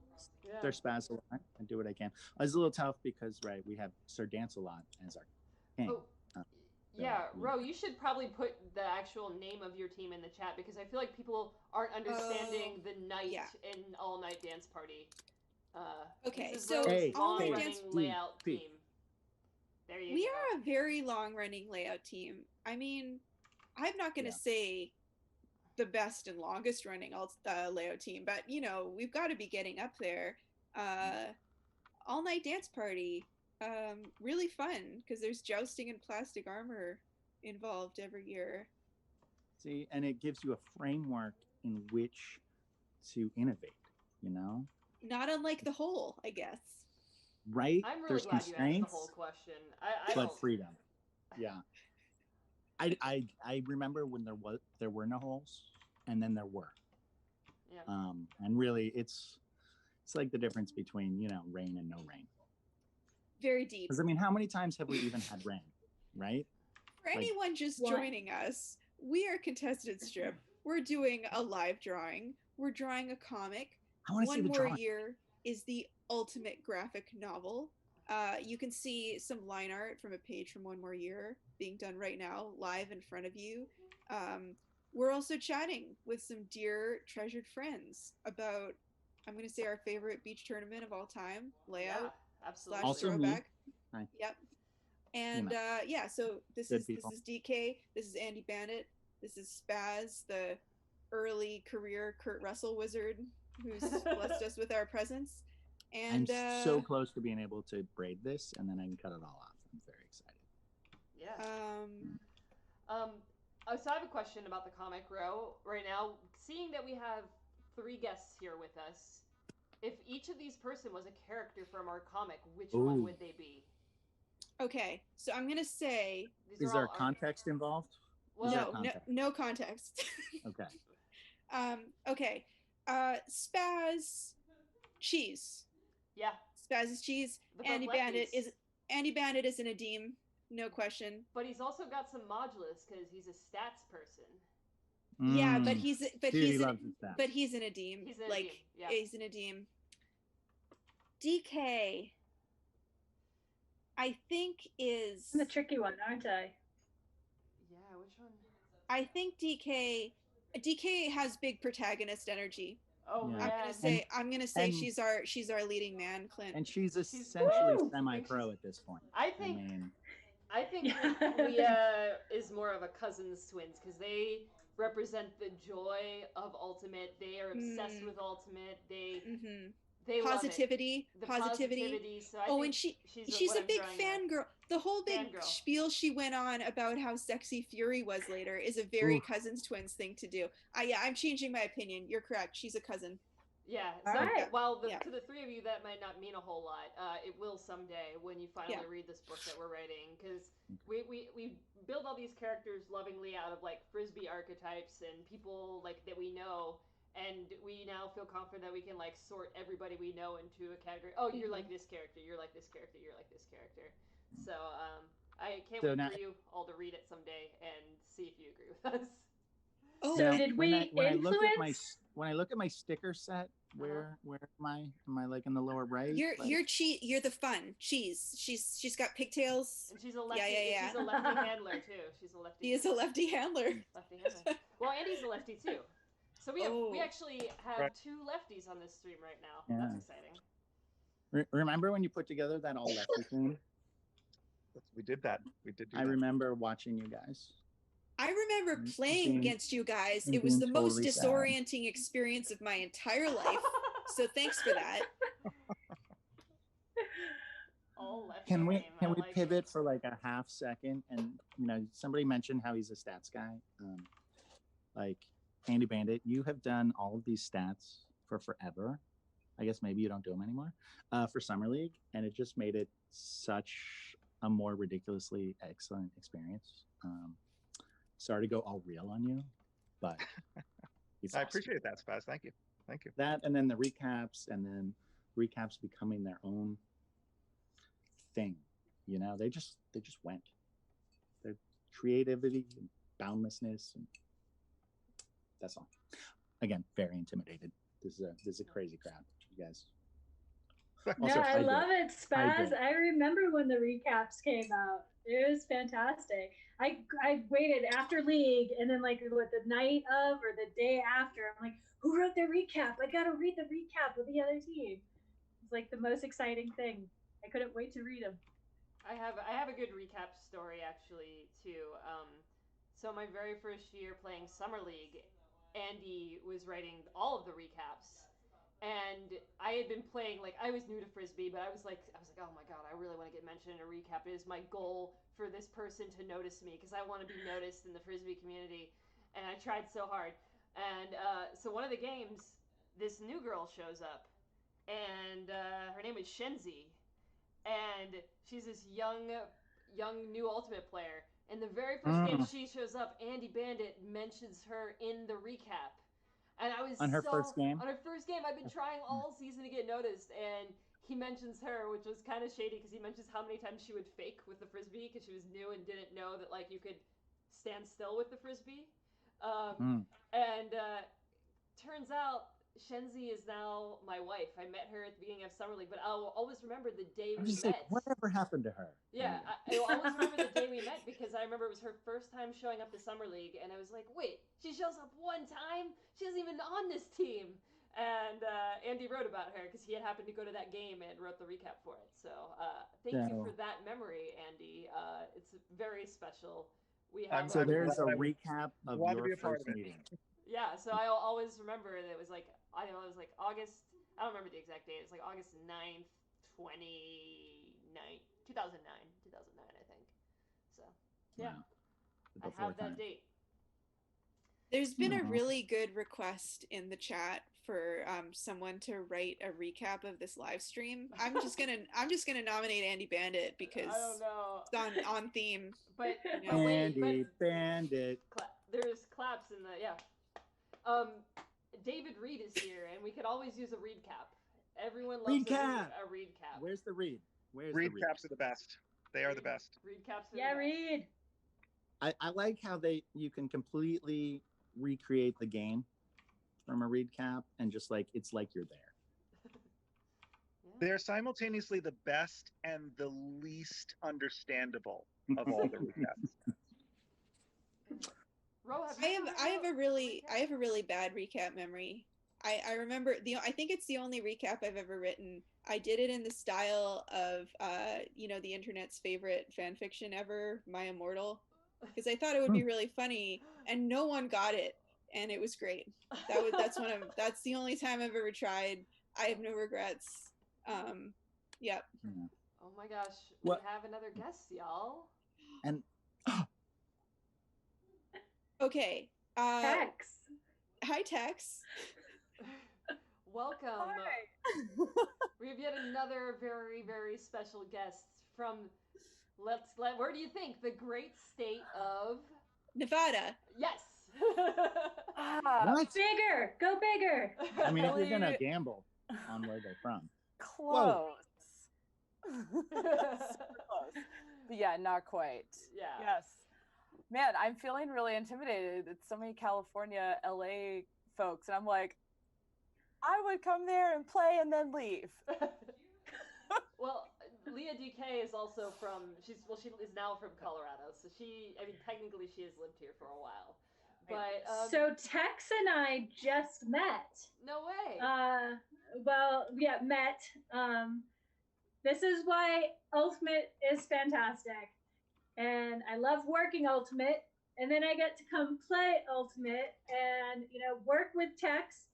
Yeah. they're Spaz a lot. I do what I can. It's a little tough because we have Sir Dance-A-Lot as our king. Oh, yeah, Ro, you should probably put the actual name of your team in the chat because I feel like people aren't understanding the night and all-night dance party. Okay, this is so Ro's all-night long-running dance layout team. There you go. We are a very long-running layout team. I mean, I'm not going to say the best and longest running layout team, but you know, we've got to be getting up there. All-night dance party. Really fun because there's jousting and plastic armor involved every year. See, and it gives you a framework in which to innovate, you know? Not unlike the whole, I guess. Right? I'm really There's glad you asked constraints, the whole question. but freedom. Yeah. I remember when there were no holes, and then there were. Yeah. And really, it's like the difference between, you know, rain and no rain. Very deep. Because I mean, how many times have we even had rain, right? For anyone just joining us, we are Contested Strip. We're doing a live drawing. We're drawing a comic. I want to see the One drawing. More Year is the ultimate graphic novel. You can see some line art from a page from One More Year being done right now, live in front of you. We're also chatting with some dear, treasured friends about, I'm going to say, our favorite beach tournament of all time, Lei-Out. Yeah, absolutely. Also Throwback. Hi. Yep. And yeah, so this is DK. This is Andy Bandit. This is Spaz, the early career Kurt Russell wizard who's blessed us with our presence. And I'm so close to being able to braid this, and then I can cut it all off. I'm very excited. Yeah. So I have a question about the comic row right now. Seeing that we have 3 guests here with us, if each of these person was a character from our comic, which one would they be? Okay, so I'm gonna say. Is there context involved? Well, no context. Okay. Okay. Spaz, cheese. Yeah. Spaz is cheese. Andy Bandit is an Adim, no question. But he's also got some modulus because he's a stats person. Yeah, but he's an Adim. He's an like Adim, yeah. he's an Adim. DK, I think is I'm the tricky one, aren't I? Yeah, which one? I think DK has big protagonist energy. Oh yeah. man. I'm gonna say she's our leading man, Clint. And she's essentially semi-pro at this point. I think Leah is more of a cousins twins because they represent the joy of Ultimate. They are obsessed with Ultimate. They positivity, love it. positivity. So I think and she's a big fangirl. The whole big spiel she went on about how sexy Fury was later is a very cousins twins thing to do. I'm changing my opinion. You're correct. She's a cousin. Yeah. So while to the 3 of you that might not mean a whole lot, it will someday when you finally read this book that we're writing, because we build all these characters lovingly out of like Frisbee archetypes and people like that we know. And we now feel confident that we can like sort everybody we know into a category. Oh, you're like this character. You're like this character. You're like this character. So I can't wait for you all to read it someday and see if you agree with us. Oh, so did we influence? When I look at my sticker set, where am I? Am I like in the lower right? You're the fun cheese. She's got pigtails. And she's a lefty. Yeah. She's a lefty handler too. She's a lefty. He is a lefty handler. Lefty handler. Well, Andy's a lefty too. So we Oh. actually have Right. 2 lefties on this stream right now. Yeah. That's exciting. Remember when you put together that all lefty team? We did that. We did do I that. remember watching you guys. I remember playing being- against you guys. and It was the being most totally sad. disorienting experience of my entire life. So thanks for that. All lefty Can we game. I like pivot it. for like a half second? And somebody mentioned how he's a stats guy. Like Andy Bandit, you have done all of these stats for forever. I guess maybe you don't do them anymore. For Summer League, and it just made it such a more ridiculously excellent experience. Sorry to go all real on you, but it's I awesome. appreciate that, Spaz. Thank you. Thank you. That, and then the recaps, and then recaps becoming their own thing. They just went. Their creativity and boundlessness, and that's all. Again, very intimidated. This is a crazy crowd, you guys. No, Also, I love it, Spaz. Hydrate. I remember when the recaps came out. It was fantastic. I waited after league, and then like the night of or the day after, I'm like, who wrote the recap? I gotta read the recap of the other team. It's like the most exciting thing. I couldn't wait to read them. I have a good recap story actually too. So my very first year playing Summer League, Andy was writing all of the recaps, and I had been playing, like, I was new to Frisbee, but I was like, oh my god, I really want to get mentioned in a recap. It is my goal for this person to notice me because I want to be noticed in the Frisbee community, and I tried so hard. And so one of the games, this new girl shows up, and her name is Shenzi, and she's this young new Ultimate player. And the very first game she shows up, Andy Bandit mentions her in the recap. And I was on her first game. On her first game, I've been trying all season to get noticed, and he mentions her, which was kind of shady because he mentions how many times she would fake with the Frisbee because she was new and didn't know that like you could stand still with the Frisbee. And turns out Shenzi is now my wife. I met her at the beginning of Summer League, but I'll always remember the day we met. Whatever happened to her? Yeah, I'll always remember the day we met because I remember it was her first time showing up to Summer League, and I was like, wait, she shows up one time? She isn't even on this team. And Andy wrote about her because he had happened to go to that game and wrote the recap for it. So thank you for that memory, Andy. It's very special. We have so there's a recap of your first meeting. Yeah, so I'll always remember that it was like, I know it was like August, I don't remember the exact date, it's like August 9th, 2009, I think. So, yeah, wow. I have that date. There's been a really good request in the chat for someone to write a recap of this live stream. I'm just gonna nominate Andy Bandit because I don't know. it's on theme. But Andy Bandit. There's claps in the David Reed is here, and we could always use a read cap. Everyone loves a read cap. Where's the read? Read caps are the best. They are the best. Read caps are yeah, the best. read. I like how you can completely recreate the game from a read cap, and just like it's like you're there. They're simultaneously the best and the least understandable of all the recaps. I have a really bad recap memory. I remember I think it's the only recap I've ever written. I did it in the style of the internet's favorite fan fiction ever, My Immortal, because I thought it would be really funny, and no one got it, and it was great. That's the only time I've ever tried. I have no regrets. Yep. Oh my gosh, we have another guest, y'all. And okay. Tex. Hi, Tex. Welcome. Hi. We have yet another very, very special guest from, where do you think? The great state of Nevada. Yes. what? Bigger. Go bigger. I mean, if you're gonna gamble on where they're from. Close. Super close. But yeah, not quite. Yeah. Yes. Man, I'm feeling really intimidated. It's so many California, LA folks, and I'm like, I would come there and play and then leave. Well, Leah DK is also she is now from Colorado, so technically she has lived here for a while. But so Tex and I just met. no way. Well, yeah, met. This is why Ultimate is fantastic, and I love working Ultimate. And then I get to come play Ultimate, and work with Tex,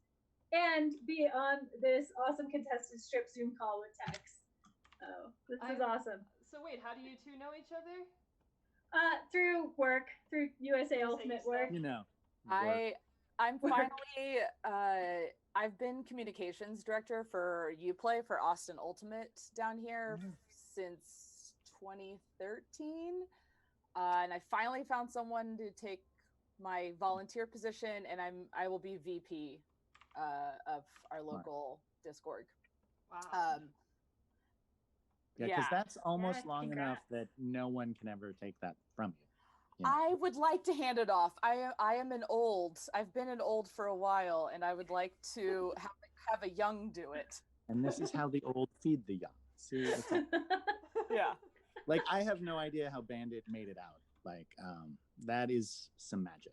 and be on this awesome contested strip Zoom call with Tex. Oh, this is awesome. So wait, how do you two know each other? Through work, through USA Ultimate work. I'm finally I've been communications director for Uplay for Austin Ultimate down here since 2013, and I finally found someone to take my volunteer position, and I will be VP of our local Discord. Wow. Yeah, because that's almost long enough that no one can ever take that from you. I would like to hand it off. I am an old. I've been an old for a while, and I would like to have a young do it. And this is how the old feed the young. See, yeah. Like, I have no idea how Bandit made it out. Like, that is some magic.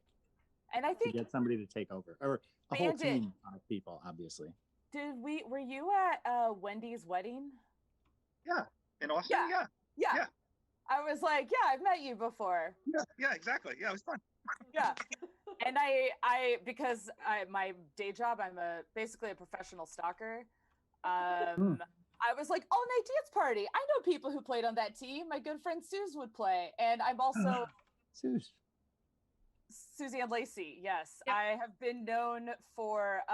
And I think to get somebody to take over, or a whole team of people, obviously. Were you at Wendy's wedding? Yeah, in Austin. Yeah. I was like, yeah, I've met you before. Yeah, exactly. Yeah, it was fun. Yeah, and because my day job, I'm basically a professional stalker. I was like, all night dance party. I know people who played on that team. My good friend Suze would play, and I'm also Susie and Lacey. Yes, yep. I have been known for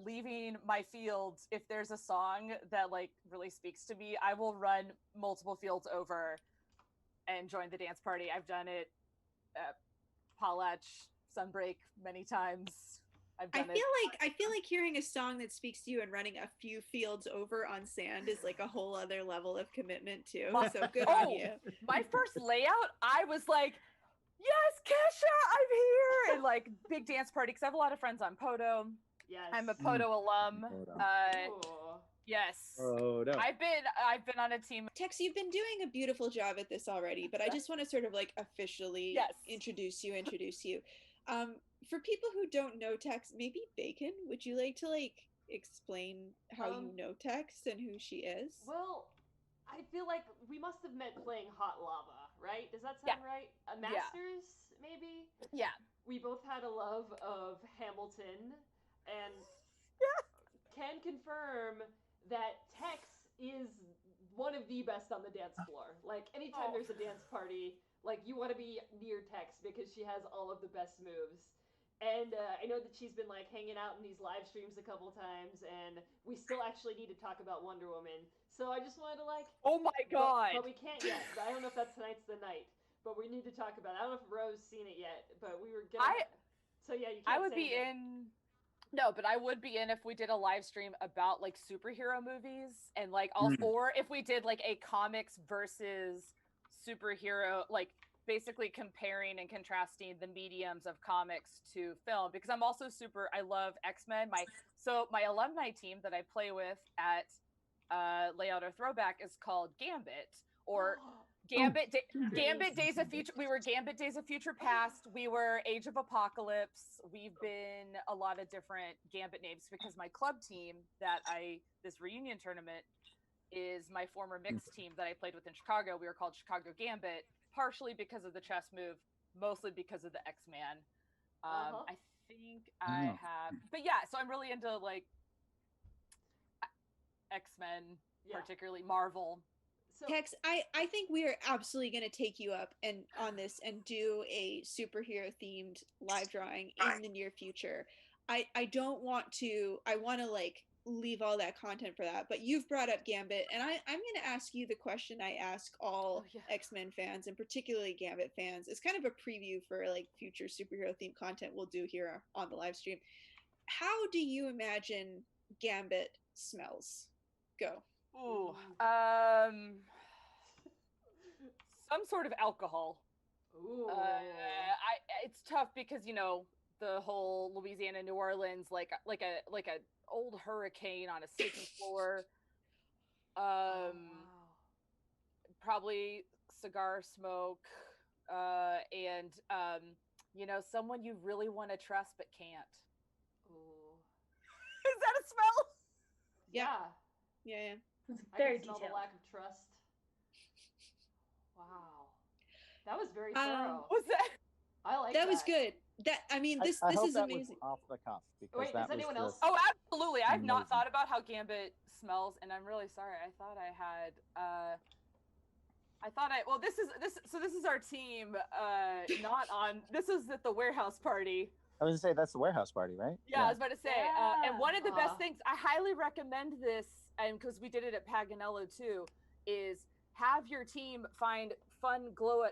leaving my fields. If there's a song that like really speaks to me, I will run multiple fields over and join the dance party. I've done it at Palach, Sunbreak many times. I feel like hearing a song that speaks to you and running a few fields over on sand is like a whole other level of commitment too. So good on you. My first layout, I was like, yes, Kesha, I'm here, and like big dance party because I have a lot of friends on Poto. Yes, I'm a Poto alum. Yes. I've been on a team. Tex, you've been doing a beautiful job at this already, but I just want to sort of like officially introduce you. For people who don't know Tex, maybe Bacon, would you like to like explain how you know Tex and who she is? Well, I feel like we must have met playing Hot Lava, right? Does that sound right? Masters, maybe? Yeah. We both had a love of Hamilton, and can confirm that Tex is one of the best on the dance floor. Like, anytime there's a dance party, like, you want to be near Tex because she has all of the best moves. And I know that she's been like hanging out in these live streams a couple times, and we still actually need to talk about Wonder Woman. So I just wanted to like, oh my god! But we can't yet. I don't know if that's tonight's the night, but we need to talk about it. I don't know if Rose's seen it yet, but we were gonna. So yeah, you can't. I would be in. No, but I would be in if we did a live stream about like superhero movies, and like or if we did like a comics versus superhero, like basically comparing and contrasting the mediums of comics to film, because I'm also I love X-Men. My alumni team that I play with at Lei-Out or Throwback is called Gambit, or Gambit Days of Future. We were Gambit Days of Future Past. We were Age of Apocalypse. We've been a lot of different Gambit names because my club team this reunion tournament is my former mixed team that I played with in Chicago. We were called Chicago Gambit, partially because of the chess move, mostly because of the X-Man. I think I have, but yeah, so I'm really into like X-Men, particularly Marvel. So, Tex, I think we are absolutely going to take you up on this and do a superhero themed live drawing in the near future. I want to like leave all that content for that, but you've brought up Gambit, and I'm going to ask you the question I ask all X-Men fans, and particularly Gambit fans. It's kind of a preview for like future superhero themed content we'll do here on the live stream. How do you imagine Gambit smells? Go. Ooh, some sort of alcohol. Ooh. It's tough because the whole Louisiana, New Orleans, like a old hurricane on a sinking floor. Probably cigar smoke, and You know, someone you really want to trust but can't. Ooh. Is that a smell? Yeah. Yeah. It's I very can smell detailed. the lack of trust. Wow. That was very thorough. Was that? I like that was good. This I this hope is that amazing. was off the cuff because Wait, that does anyone was else? just Oh, absolutely. I've not amazing. thought about how Gambit smells, and I'm really sorry. I thought I had. Well, this is our team. Not on. This is at the warehouse party. I was gonna say that's the warehouse party, right? Yeah, I was about to say. And one of the best Aw. things I highly recommend this, and because we did it at Paganello too, is have your team find fun glowing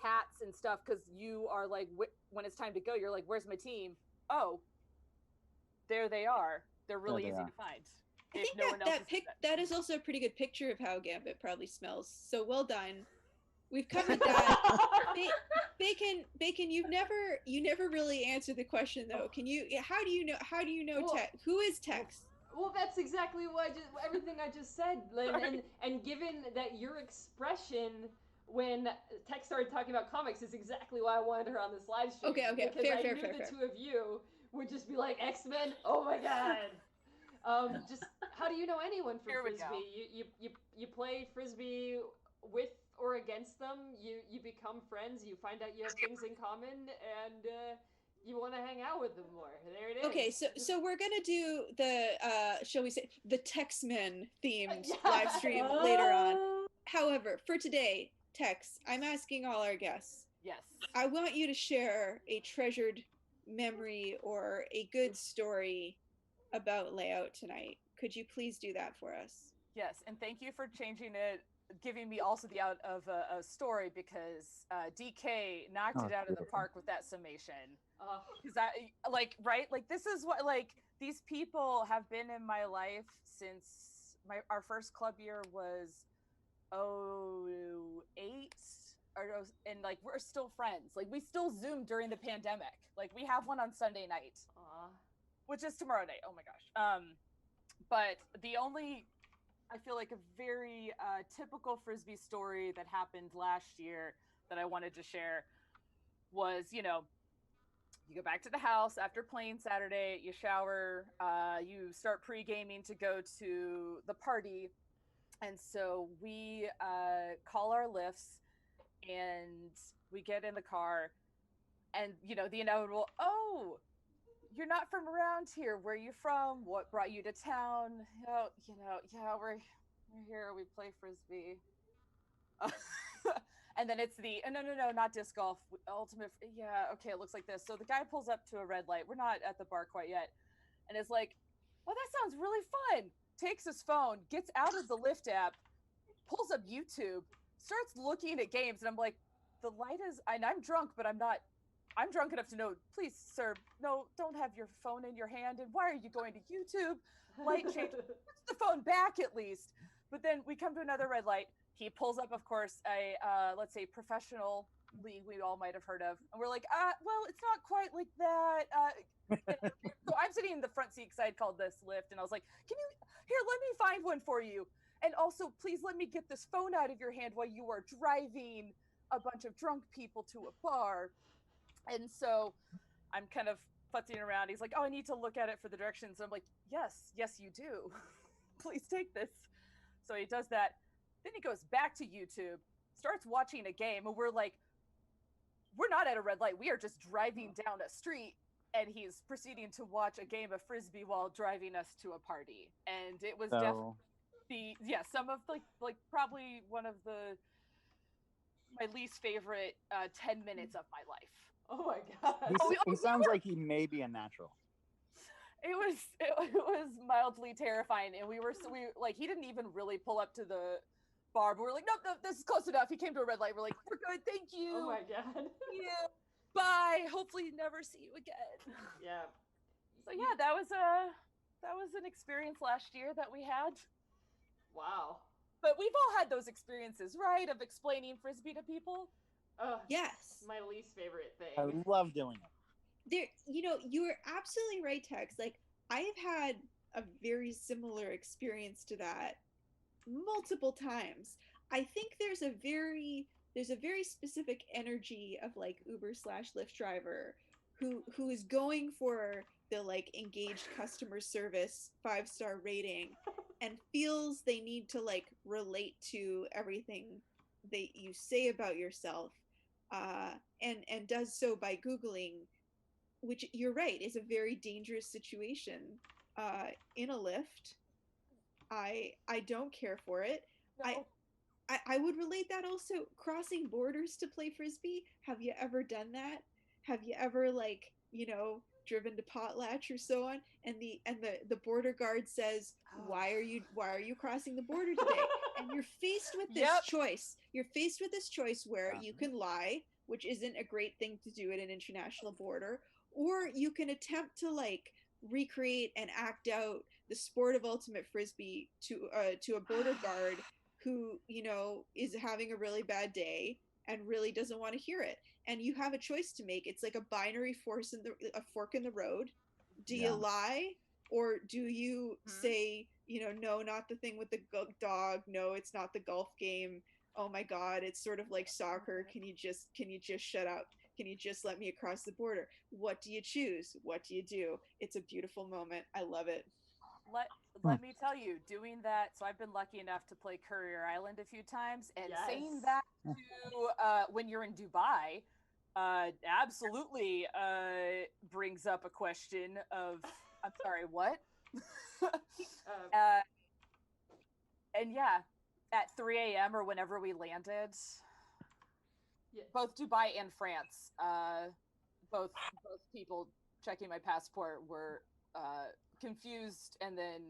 hats and stuff, because you are like, when it's time to go, you're like, where's my team? Oh, there they are. They're really There they easy are. to find. I if think no one else has done that is also a pretty good picture of how Gambit probably smells. So well done. We've covered that. Bacon, you never really answered the question though. How do you know Well, who is Tex? Well, that's exactly everything I just said, Lynn. And given that your expression when Tex started talking about comics is exactly why I wanted her on this live stream. Okay, because fair, I fair, knew fair, the fair. two of you would just be like, X-Men, oh my god. Just how do you know anyone from Here we Frisbee? go. You play Frisbee with or against them. You become friends. You find out you have things in common, and you want to hang out with them more. There it is. Okay, so we're gonna do the shall we say the Tex-Men themed Yeah. live stream later on. However, for today, Tex, I'm asking all our guests. Yes. I want you to share a treasured memory or a good story about Lei-Out tonight. Could you please do that for us? Yes, and thank you for changing it, giving me also the out of a story, because DK knocked it out of the park with that summation. Because this is what, like, these people have been in my life since our first club year was 2008, and like we're still friends. Like we still Zoom during the pandemic. Like we have one on Sunday night. Which is tomorrow night. Oh my gosh. But the only, I feel like a very typical Frisbee story that happened last year that I wanted to share was, you go back to the house after playing Saturday, you shower, you start pre-gaming to go to the party. And so we call our lifts and we get in the car, and, the inevitable, oh, you're not from around here. Where are you from? What brought you to town? Yeah, we're here. We play Frisbee. And then it's the, no, not disc golf. Ultimate, yeah, okay, it looks like this. So the guy pulls up to a red light. We're not at the bar quite yet. And it's like, oh, that sounds really fun. Takes his phone, gets out of the Lyft app, pulls up YouTube, starts looking at games. And I'm like, the light is, and I'm drunk, but I'm drunk enough to know, please, sir, no, don't have your phone in your hand. And why are you going to YouTube? Light change. Puts the phone back at least. But then we come to another red light. He pulls up, of course, a, let's say, professional league we all might have heard of. And we're like, well, it's not quite like that. So I'm sitting in the front seat because I had called this Lyft. And I was like, here, let me find one for you. And also, please let me get this phone out of your hand while you are driving a bunch of drunk people to a bar. And so I'm kind of futzing around. He's like, oh, I need to look at it for the directions. And I'm like, yes, you do. Please take this. So he does that. Then he goes back to YouTube, starts watching a game. And we're like, we're not at a red light. We are just driving down a street. And he's proceeding to watch a game of Frisbee while driving us to a party. And it was definitely, some of like probably one of my least favorite 10 minutes of my life. Oh my god. He sounds like he may be a natural. It was mildly terrifying, and we like, he didn't even really pull up to the bar, but we're like, nope, this is close enough. He came to a red light. We're like, we're good, thank you. Oh my god. Yeah. Bye. Hopefully never see you again. Yeah. So yeah, that was an experience last year that we had. Wow. But we've all had those experiences, right? Of explaining Frisbee to people. Yes. My least favorite thing. I love doing it. You're absolutely right, Tex. Like, I've had a very similar experience to that multiple times. I think there's a very there's a very specific energy of like Uber/Lyft driver who is going for the like engaged customer service 5-star rating and feels they need to like relate to everything that you say about yourself, and does so by Googling, which you're right is a very dangerous situation in a lift. I don't care for it. No. I would relate that also crossing borders to play frisbee. Have you ever done that? Have you ever like, driven to Potlatch or so on, and the border guard says, why are you crossing the border today? And you're faced with this choice. You're faced with this choice where you can lie, which isn't a great thing to do at an international border, or you can attempt to like recreate and act out the sport of ultimate frisbee to a border guard who is having a really bad day and really doesn't want to hear it. And you have a choice to make. It's like a binary a fork in the road. Do you lie, or do you say, no, not the thing with the dog, no, it's not the golf game, oh my god, it's sort of like soccer, can you just shut up, can you just let me across the border? What do you choose? What do you do? It's a beautiful moment. I love it. Let me tell you, doing that, so I've been lucky enough to play Courier Island a few times, and saying that to when you're in Dubai absolutely brings up a question of, I'm sorry, what? And yeah, at 3 a.m. or whenever we landed, both Dubai and France, both people checking my passport were confused and then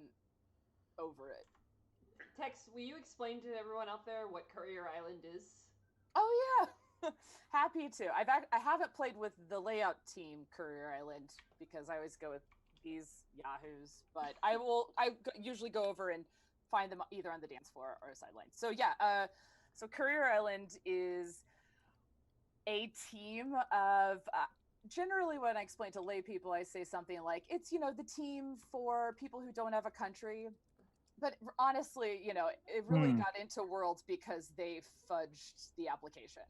over it. Tex, will you explain to everyone out there what Courier Island is? Oh yeah, happy to. I haven't played with the Lei-Out team Courier Island because I always go with these yahoos, but I usually go over and find them either on the dance floor or a sideline. So yeah, so Courier Island is a team of generally when I explain to lay people, I say something like, it's, the team for people who don't have a country. But honestly, it really got into Worlds because they fudged the application.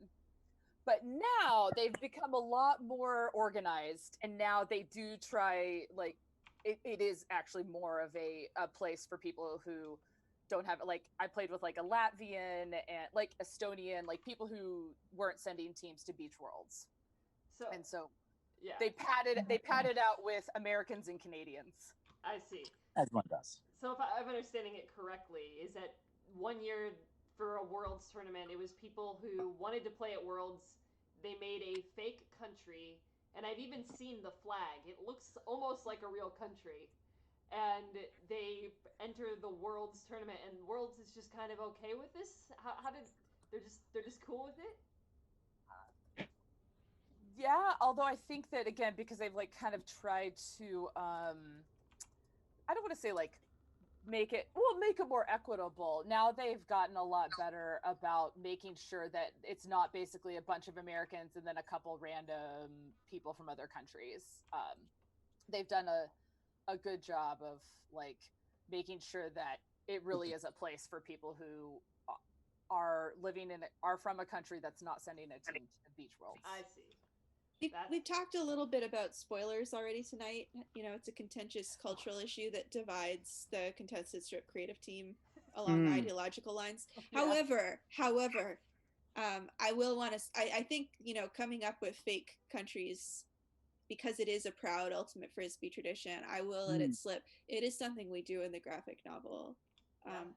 But now they've become a lot more organized, and now they do try, like, it is actually more of a place for people who don't have, like, I played with like a Latvian and like Estonian, like people who weren't sending teams to Beach Worlds. So yeah, they padded out with Americans and Canadians. I see. As one does. So if I'm understanding it correctly, is that one year for a Worlds tournament, it was people who wanted to play at Worlds, they made a fake country, and I've even seen the flag. It looks almost like a real country. And they enter the Worlds tournament, and Worlds is just kind of okay with this? How did they're just cool with it? Yeah, although I think that, again, because they've like kind of tried to I don't want to say like make it more equitable. Now they've gotten a lot better about making sure that it's not basically a bunch of Americans and then a couple random people from other countries. They've done a good job of like making sure that it really is a place for people who are from a country that's not sending a team to Beach Worlds. I see. We've talked a little bit about spoilers already tonight. It's a contentious cultural issue that divides the contested strip creative team along ideological lines. Yeah. However, I will want to. I think coming up with fake countries, because it is a proud ultimate frisbee tradition, I will let it slip. It is something we do in the graphic novel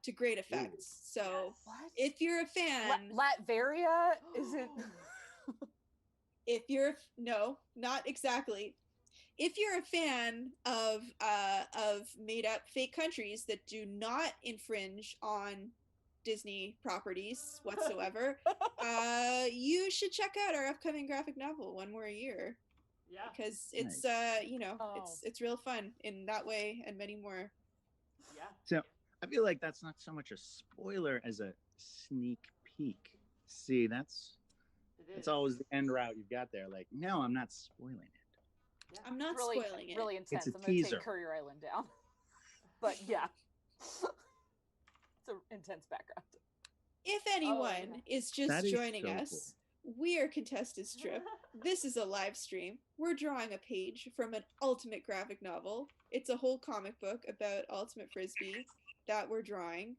to great effects. So if you're a fan, Latveria isn't. If you're not exactly. If you're a fan of made up fake countries that do not infringe on Disney properties whatsoever, you should check out our upcoming graphic novel, One More Year. Yeah. Because it's it's real fun in that way and many more. Yeah. So I feel like that's not so much a spoiler as a sneak peek. See, it's always the end route you've got there. Like, no, I'm not spoiling it. Yeah. I'm not spoiling it. Really intense. It's a I'm going to teaser. take Courier Island down. But yeah. It's an intense background. If anyone is just That is joining so us, we are Contested Strip. This is a live stream. We're drawing a page from an Ultimate graphic novel. It's a whole comic book about Ultimate Frisbee that we're drawing.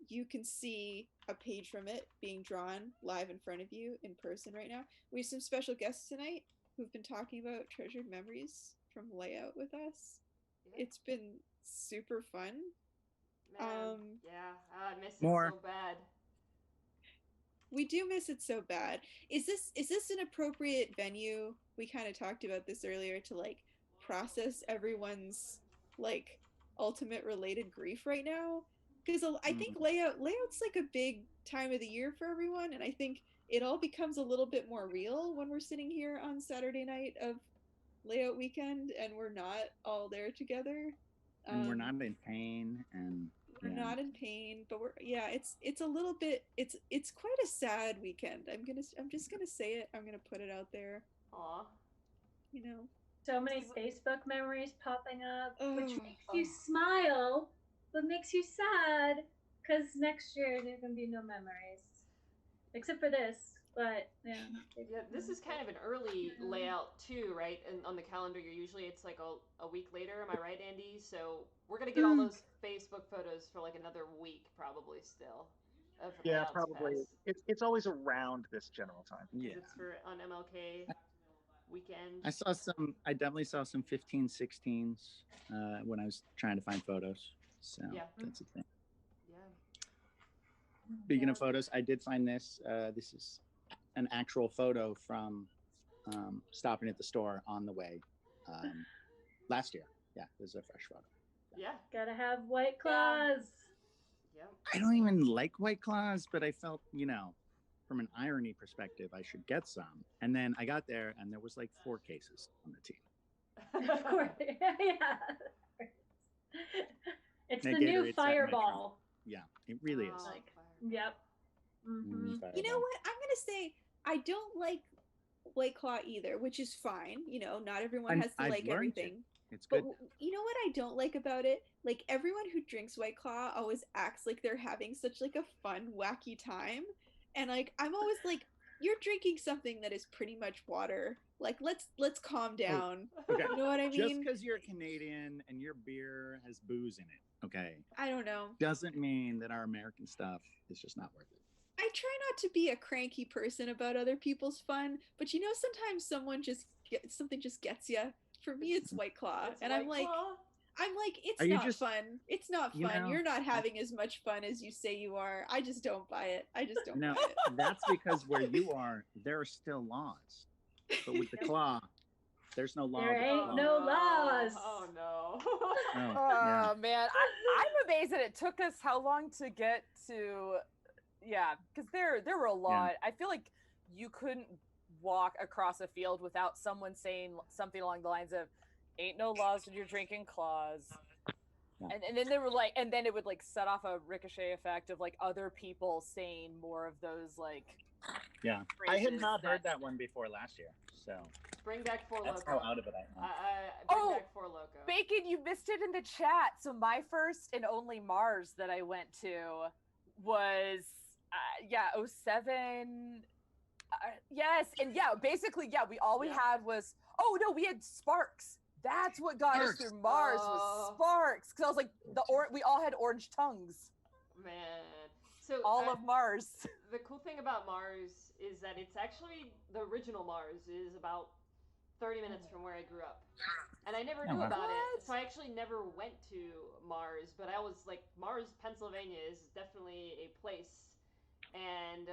You can see a page from it being drawn live in front of you in person right now. We have some special guests tonight who've been talking about treasured memories from Lei-Out with us. Yeah. It's been super fun. Man, yeah, I miss it More. so bad. We do miss it so bad. Is this an appropriate venue? We kind of talked about this earlier to like process everyone's like ultimate related grief right now, because I think Lei-Out's like a big time of the year for everyone, and I think it all becomes a little bit more real when we're sitting here on Saturday night of Lei-Out weekend and we're not all there together. And we're not in pain, and we're not in pain, but it's a little bit, it's quite a sad weekend. I'm just gonna say it. I'm gonna put it out there. Aw. You know. So many Facebook memories popping up, which Oh. makes you smile, but makes you sad, because next year there's gonna be no memories, except for this. But yeah. Yeah, this is kind of an early layout too, right? And on the calendar, it's like a week later. Am I right, Andy? So we're gonna get all those Facebook photos for like another week, probably still. Of Yeah, Layouts probably. Pass. It's always around this general time. Yeah. It's for on MLK weekend. I definitely saw some 15-16s when I was trying to find photos. So that's a thing. Yeah. Speaking of photos, I did find this. This is an actual photo from stopping at the store on the way last year. Yeah, this is a fresh photo. Yeah. Gotta have White Claws. Yeah. I don't even like White Claws, but I felt, from an irony perspective, I should get some. And then I got there, and there was like 4 cases on the team. Of course, yeah. It's And the new Gatorade sat in my trunk. Fireball. Yeah, it really is. Like, yep. Mm-hmm. You know what? I'm gonna say I don't like White Claw either, which is fine. Not everyone has to I've like learned everything. It's good. But you know what I don't like about it? Like everyone who drinks White Claw always acts like they're having such like a fun, wacky time. And like I'm always like, you're drinking something that is pretty much water. Like let's calm down. Okay. You know what I mean? Just because you're Canadian and your beer has booze in it, okay, I don't know. doesn't mean that our American stuff is just not worth it. I try not to be a cranky person about other people's fun, but sometimes something just gets you. For me, it's White Claw, and I'm like, it's not fun. It's not fun. You're not having as much fun as you say you are. I just don't buy it. Buy it. That's because where you are, there are still laws. But with the Claw, there's no law. There ain't no laws. Oh no. Oh man, I'm amazed that it took us how long to get to. Yeah, because there were a lot. I feel like you couldn't walk across a field without someone saying something along the lines of "Ain't no laws when you're drinking claws," and then they were like, and then it would like set off a ricochet effect of like other people saying more of those like. Yeah, I had not heard that one before last year, so. Bring back Four That's Loko. how out of it I am. Bring back Four Loko. Bacon, you missed it in the chat. So my first and only Mars that I went to was 07. Yes, and basically, we had was we had Sparks. That's what got us through Mars was Sparks. Because I was like we all had orange tongues. Man. So all of Mars. The cool thing about Mars is that it's actually the original Mars is about 30 minutes from where I grew up. And I never knew about it. So I actually never went to Mars, but I was like, Mars, Pennsylvania is definitely a place. And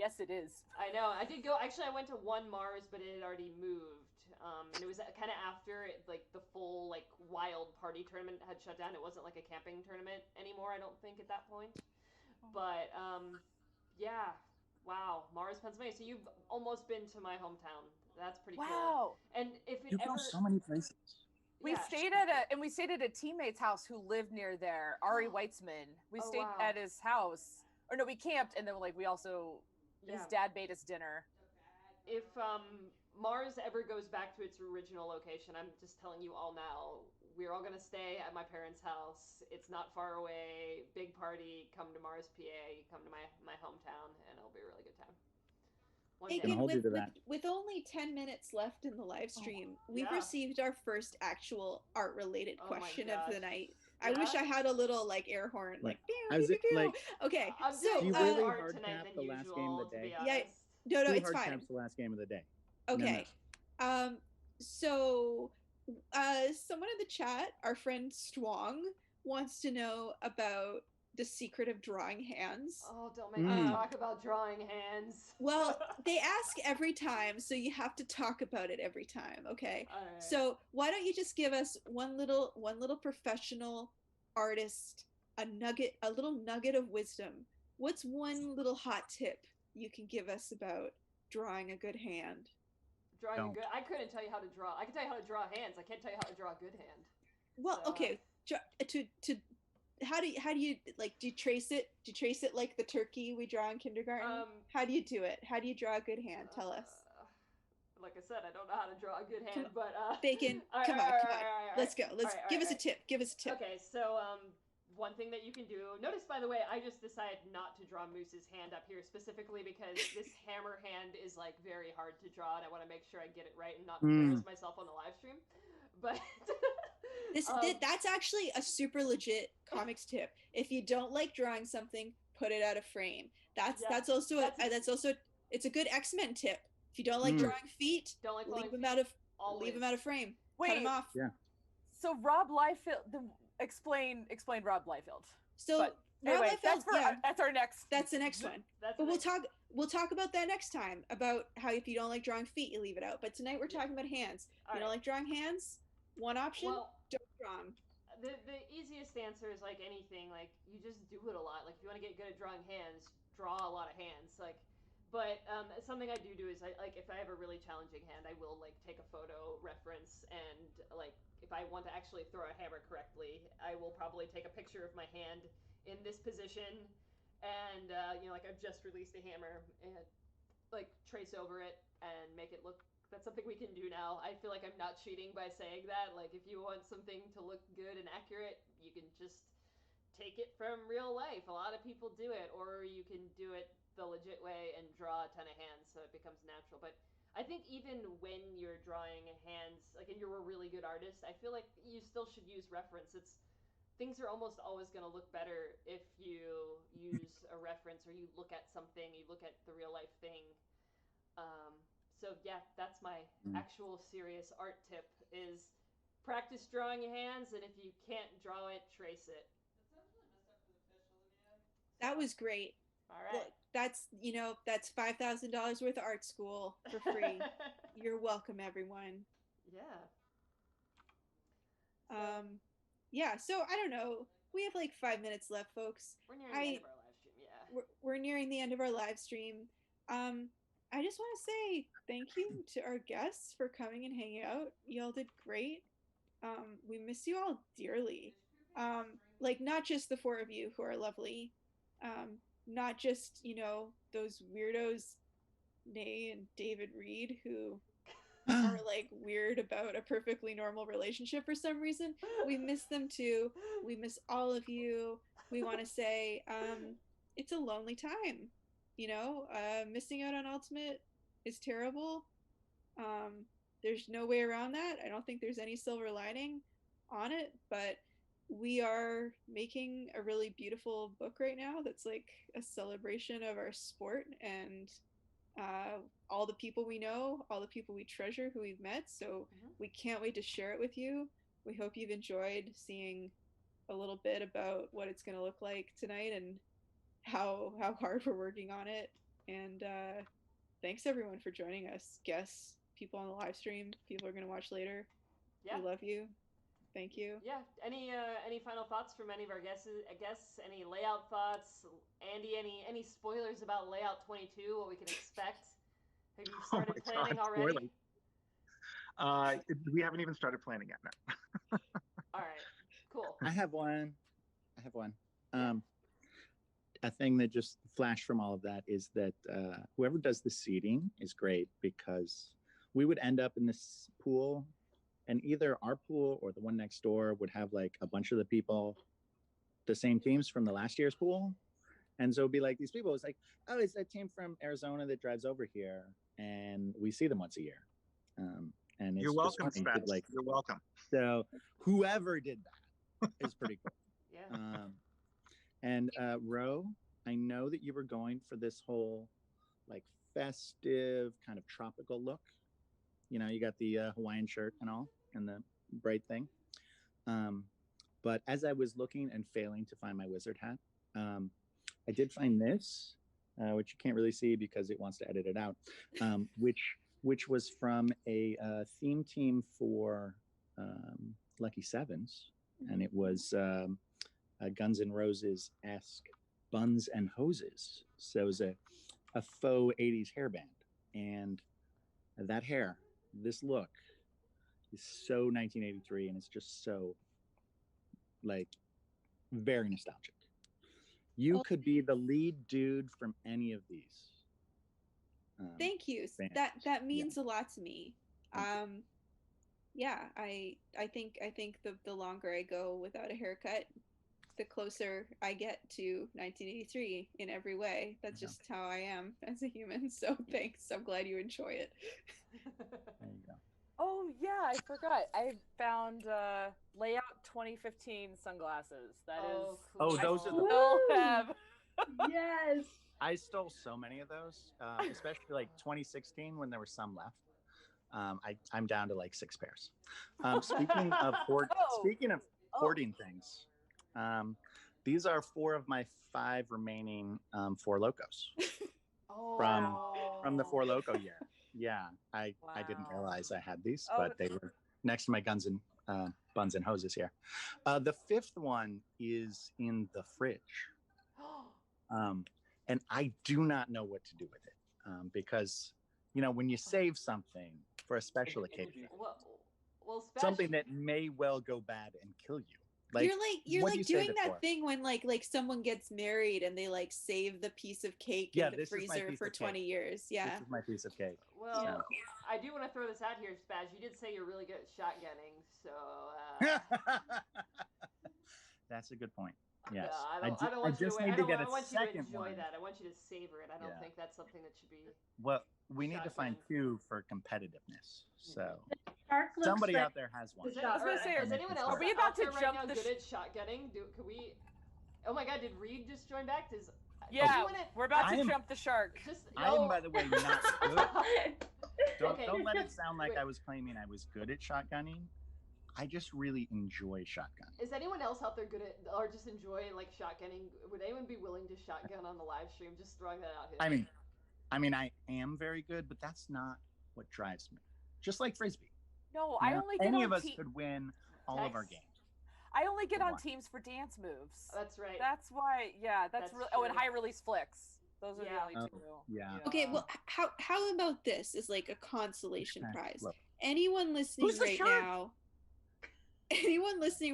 yes, it is. I know. I did go. Actually, I went to one Mars, but it had already moved. And it was kind of after like the full like wild party tournament had shut down. It wasn't like a camping tournament anymore. I don't think at that point. But wow, Mars, Pennsylvania. So you've almost been to my hometown. That's pretty cool. And if it You've gone so many places. We stayed at a teammate's house who lived near there, Ari Weitzman. We stayed at his house. Or no, we camped, and then we also his dad made us dinner. If Mars ever goes back to its original location, I'm just telling you all now, we're all going to stay at my parents' house. It's not far away. Big party. Come to Mars, PA. Come to my hometown, and it'll be a really good time. Again, with only 10 minutes left in the live stream, we've received our first actual art-related question of the night. I wish I had a little like air horn, like. Okay, so do you really hard tap the last game of the day? Yeah, no, it's hard fine. taps the last game of the day. Okay, so someone in the chat, our friend Strong, wants to know about the secret of drawing hands. Oh, don't make me talk about drawing hands. Well, they ask every time, so you have to talk about it every time, okay? All right. So why don't you just give us one little professional artist, a little nugget of wisdom. What's one little hot tip you can give us about drawing a good hand? I couldn't tell you how to draw. I can tell you how to draw hands. I can't tell you how to draw a good hand. Well, so, okay. How do you like? Do you trace it? Do you trace it like the turkey we draw in kindergarten? How do you do it? How do you draw a good hand? Tell us. Like I said, I don't know how to draw a good hand, but Bacon, come on. Let's go. Give us a tip. Give us a tip. Okay, so one thing that you can do. Notice, by the way, I just decided not to draw Moose's hand up here specifically because this hammer hand is like very hard to draw, and I want to make sure I get it right and not embarrass myself on the live stream. But that's actually a super legit comics tip. If you don't like drawing something, put it out of frame. That's also it's a good X-Men tip. If you don't like drawing feet, leave them out of frame. Wait, cut them off. Yeah. So Rob Liefeld, explain Rob Liefeld. So but anyway, that's our next. That's the next one. But we'll talk about that next time, about how if you don't like drawing feet, you leave it out. But tonight we're talking about hands. If you don't like drawing hands, one option, don't draw them. The easiest answer is like anything, like you just do it a lot. Like if you want to get good at drawing hands, draw a lot of hands. But something I do is if I have a really challenging hand, I will like take a photo reference, and like if I want to actually throw a hammer correctly, I will probably take a picture of my hand in this position, and like I've just released a hammer and like trace over it and make it look. That's something we can do now. I feel like I'm not cheating by saying that. Like if you want something to look good and accurate, you can just take it from real life. A lot of people do it, or you can do it the legit way and draw a ton of hands so it becomes natural. But I think even when you're drawing hands, like and you're a really good artist, I feel like you still should use reference. Things are almost always going to look better if you use a reference or you look at something, you look at the real life thing. So yeah, that's my actual serious art tip is practice drawing hands, and if you can't draw it, trace it. That was great. All right. Look, that's $5,000 worth of art school for free. You're welcome, everyone. Yeah. Yeah, so I don't know. We have like 5 minutes left, folks. We're nearing the end of our live stream, yeah. We're nearing the end of our live stream. I just want to say thank you to our guests for coming and hanging out. Y'all did great. We miss you all dearly. Like not just the four of you who are lovely, not just, those weirdos, Nay and David Reed, who are like weird about a perfectly normal relationship for some reason. We miss them too. We miss all of you. We want to say it's a lonely time. Missing out on Ultimate is terrible. There's no way around that. I don't think there's any silver lining on it, but we are making a really beautiful book right now that's like a celebration of our sport and all the people we know, all the people we treasure who we've met. So we can't wait to share it with you. We hope you've enjoyed seeing a little bit about what it's going to look like tonight and how hard we're working on it. And thanks everyone for joining us, guests, people on the live stream, people are going to watch later. Yeah. We love you. Thank you. Yeah. Any final thoughts from any of our guests? Any layout thoughts? Andy, any spoilers about Lei-Out 22? What we can expect? Have you started planning already? We haven't even started planning yet. No. All right. Cool. I have one. A thing that just flashed from all of that is that whoever does the seating is great because we would end up in this pool, and either our pool or the one next door would have like a bunch of the people, the same teams from the last year's pool. And so it'd be like these people, it's like, oh, it's that team from Arizona that drives over here, and we see them once a year. And it's You're welcome, just funny, Spaz. like, You're welcome. so whoever did that is pretty cool. Yeah. And Ro, I know that you were going for this whole like festive kind of tropical look. You know, you got the Hawaiian shirt and all, and the braid thing. But as I was looking and failing to find my wizard hat, I did find this, which you can't really see because it wants to edit it out, which was from a theme team for Lucky Sevens, and it was Guns N' Roses-esque buns and hoses. So it was a faux 80s hairband, and that hair, this look, is so 1983, and it's just so like very nostalgic. You could be the lead dude from any of these. Thank you. bands. That means a lot to me. Yeah, I think the longer I go without a haircut, the closer I get to 1983 in every way. That's just how I am as a human. So thanks. I'm glad you enjoy it. There you go. Oh yeah, I forgot. I found Lei-Out 2015 sunglasses. That is. Oh, those are the. Still have. Yes. I stole so many of those, especially like 2016 when there were some left. I'm down to like 6 pairs. Speaking of hoarding things, these are 4 of my 5 remaining 4 Locos from the 4 Loco year. Yeah, I didn't realize I had these, but they were next to my buns and hoses here. The 5th one is in the fridge. And I do not know what to do with it, because, you know, when you save something for a special occasion, something that may well go bad and kill you. Like, you're like doing that thing when like someone gets married and they like save the piece of cake in the freezer for 20 years. Yeah. This is my piece of cake. Well, so. I do want to throw this out here, Spaz. You did say you're really good at shotgunning, so That's a good point. Yes. No, I don't want you to need to get a I want you to second enjoy one. that. I want you to savor it. I don't think that's something that should be. Well, we need to find 2 for competitiveness. So Shark looks somebody like out there has one. Is anyone else Are we about to right jump now the good at shotgunning? Could we? Oh my God! Did Reed just join back? Yeah, we're about to jump the shark. I am, by the way, not good. Don't let it sound like I was claiming I was good at shotgunning. I just really enjoy shotgun. Is anyone else out there good at, or just enjoy like shotgunning? Would anyone be willing to shotgun on the live stream? Just throwing that out here. I mean, I am very good, but that's not what drives me. Just like Frisbee. No, I only get any on of us could win all of our games. I only get on teams for dance moves. That's right. That's why. Yeah, that's really. Oh, and high release flicks. Those are the only 2. Yeah. Okay, well, how about this is like a consolation prize? Anyone listening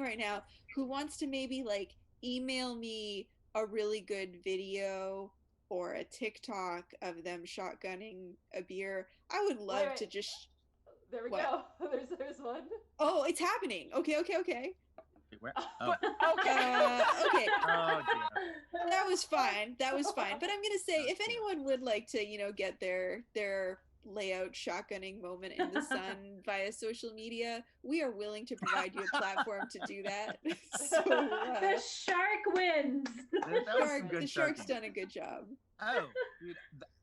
right now who wants to maybe like email me a really good video or a TikTok of them shotgunning a beer, I would love to just. There we go. There's one. Oh, it's happening. Okay. Where? Oh. Okay. Oh, dear. That was fine. But I'm gonna say, if anyone would like to, get their Lei-Out shotgunning moment in the sun via social media, we are willing to provide you a platform to do that. So the shark wins. The shark's done a good job. Oh, dude,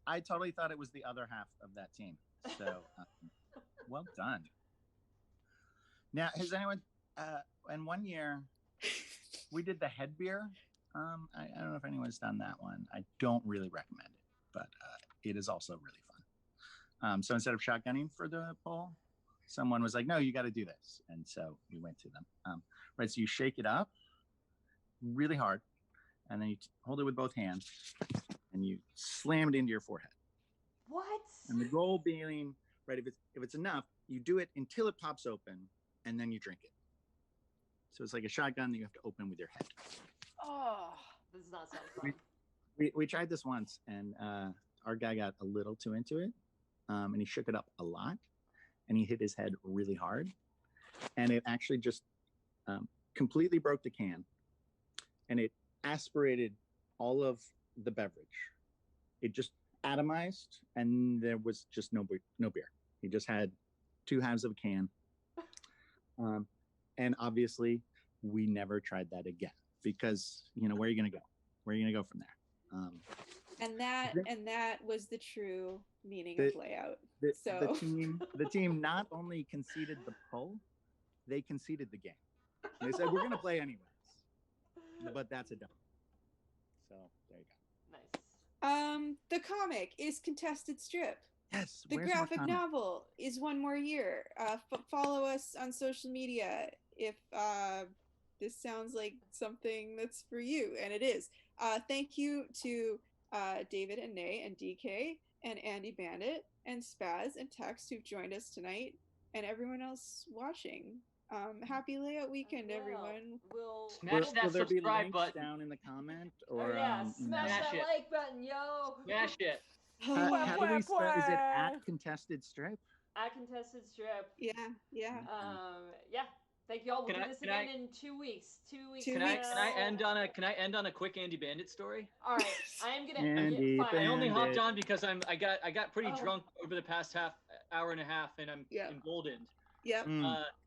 I totally thought it was the other half of that team. So well done. Now, has anyone? And one year, we did the head beer. I don't know if anyone's done that one. I don't really recommend it, but it is also really fun. So instead of shotgunning for the poll, someone was like, "No, you got to do this," and so we went to them. Right, so you shake it up really hard, and then you hold it with both hands, and you slam it into your forehead. What? And the goal being, right, if it's enough, you do it until it pops open, and then you drink it. So it's like a shotgun that you have to open with your head. Oh, this does not sound fun. We tried this once, and our guy got a little too into it, and he shook it up a lot. and he hit his head really hard, and it actually just completely broke the can, and it aspirated all of the beverage. It just atomized, and there was just no beer. He just had 2 halves of a can. And obviously, we never tried that again because, you know, where are you going to go? Where are you going to go from there? And that was the true meaning of Lei-Out. The team not only conceded the pull, they conceded the game. They said, we're going to play anyways. But that's a done. So there you go. Nice. The comic is Contested Strip. Yes. The graphic novel is One More Year. Follow us on social media if this sounds like something that's for you, and it is. Thank you to David and Nay and DK and Andy Bandit and Spaz and Tex who've joined us tonight, and everyone else watching. Happy Lei-Out weekend, everyone. Smash that subscribe button down in the comment, or smash that like button, yo. Smash it. How do we spell? Is it at Contested Strip? At Contested Strip. Yeah. Yeah. Thank you all. We'll do this again in 2 weeks. 2 weeks. Can I end on a quick Andy Bandit story? All right. I am gonna Andy fine. I only hopped on because I got pretty drunk over the past hour and a half, and I'm emboldened. Yep.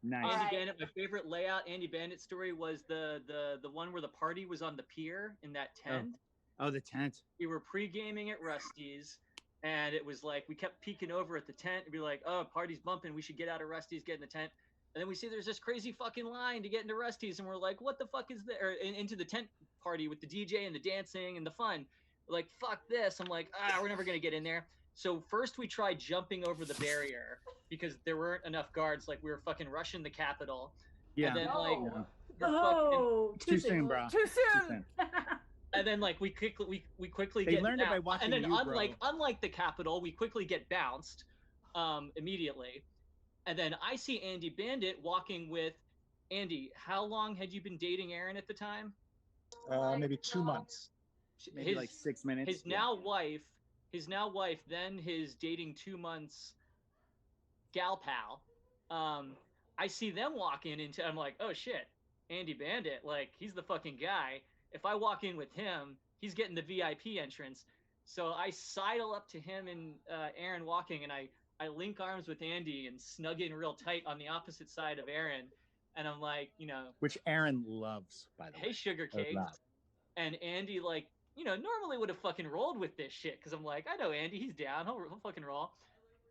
Nice. Andy Bandit. My favorite Lei-Out Andy Bandit story was the one where the party was on the pier in that tent. Oh, the tent. We were pre-gaming at Rusty's, and it was like we kept peeking over at the tent and be like, "Oh, party's bumping. We should get out of Rusty's, get in the tent." And then we see there's this crazy fucking line to get into Rusty's, and we're like, "What the fuck is there?" Into the tent party with the DJ and the dancing and the fun. We're like, "Fuck this!" I'm like, we're never gonna get in there. So first we tried jumping over the barrier because there weren't enough guards. Like we were fucking rushing the Capitol. Yeah. And then too soon, bro. Too soon. And then like we quickly they get learned it by watching. And then you, unlike the Capitol, we quickly get bounced immediately. And then I see Andy Bandit walking with Andy. How long had you been dating Aaron at the time? Maybe 2 months. Maybe like 6 minutes. His now wife, then his dating 2 months gal pal. I see them walking into. I'm like, oh shit, Andy Bandit. Like he's the fucking guy. If I walk in with him, he's getting the VIP entrance. So I sidle up to him and Aaron walking, and I link arms with Andy and snug in real tight on the opposite side of Aaron. And I'm like, which Aaron loves, by the way. Hey, sugar cake. And Andy, like, normally would have fucking rolled with this shit. Cause I'm like, I know Andy, he's down. He'll fucking roll.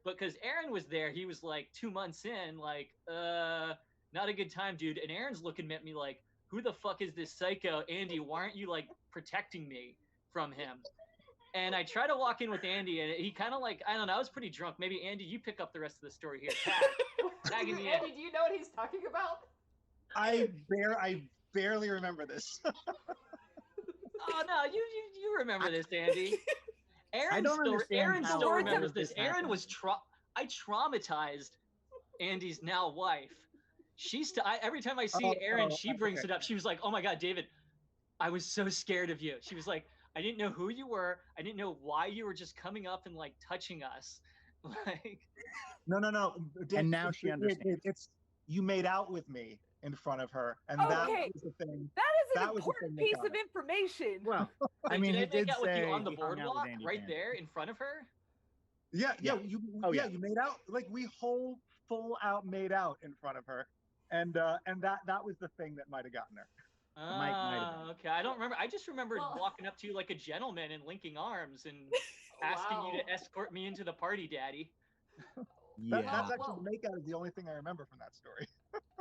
But cause Aaron was there, he was like 2 months in, like, not a good time, dude. And Aaron's looking at me like, who the fuck is this psycho? Andy, why aren't you like protecting me from him? And I try to walk in with Andy, and he kind of like, I don't know, I was pretty drunk. Maybe Andy, you pick up the rest of the story here. Tagging me in. Andy, do you know what he's talking about? I barely remember this. Oh no, you remember this, Andy. Aaron still remembers this. Aaron was I traumatized Andy's now wife. Every time I see Aaron, she brings it up. She was like, "Oh my God, David, I was so scared of you." She was like, "I didn't know who you were. I didn't know why you were just coming up and like touching us." Like, no. And now she understands. It's you made out with me in front of her, and that was the thing. That is an important piece of information. Well, I mean, he did with say you on the he hung out with boardwalk Andy right Bandit. there in front of her. Yeah. You made out, like we full out made out in front of her, and that was the thing that might have gotten her. Okay. I don't remember. I just remembered walking up to you like a gentleman and linking arms and asking you to escort me into the party, Daddy. Yeah. That's actually the makeout is the only thing I remember from that story.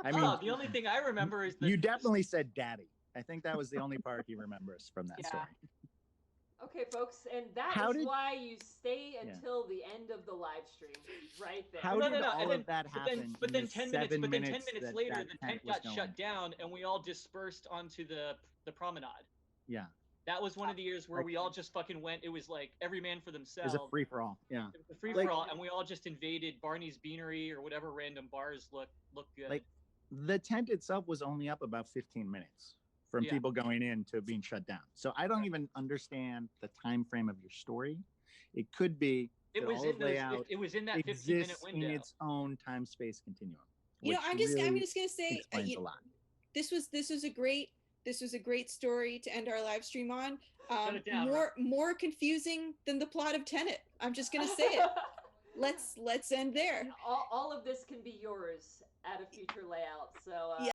I mean, the only thing I remember is you definitely said "Daddy." I think that was the only part he remembers from that story. Okay, folks, and that is why you stay until the end of the live stream, right there. How did all of that happen? But then 10 minutes later, that the tent got shut down, and we all dispersed onto the promenade. Yeah. That was one of the years where we all just fucking went. It was like every man for themselves. It was a free for all. Yeah. It was a free for all, and we all just invaded Barney's Beanery or whatever random bars look good. Like the tent itself was only up about 15 minutes from people going in to being shut down. So I don't even understand the time frame of your story. It could be It that was all in of those. Lei-Out It was in that 15-minute exists in window. its own time-space continuum. You know, which I'm just really gonna say explains a lot. this was a great story to end our live stream on. Shut it down, More confusing than the plot of Tenet. I'm just gonna say it. Let's end there. All of this can be yours at a future layout. So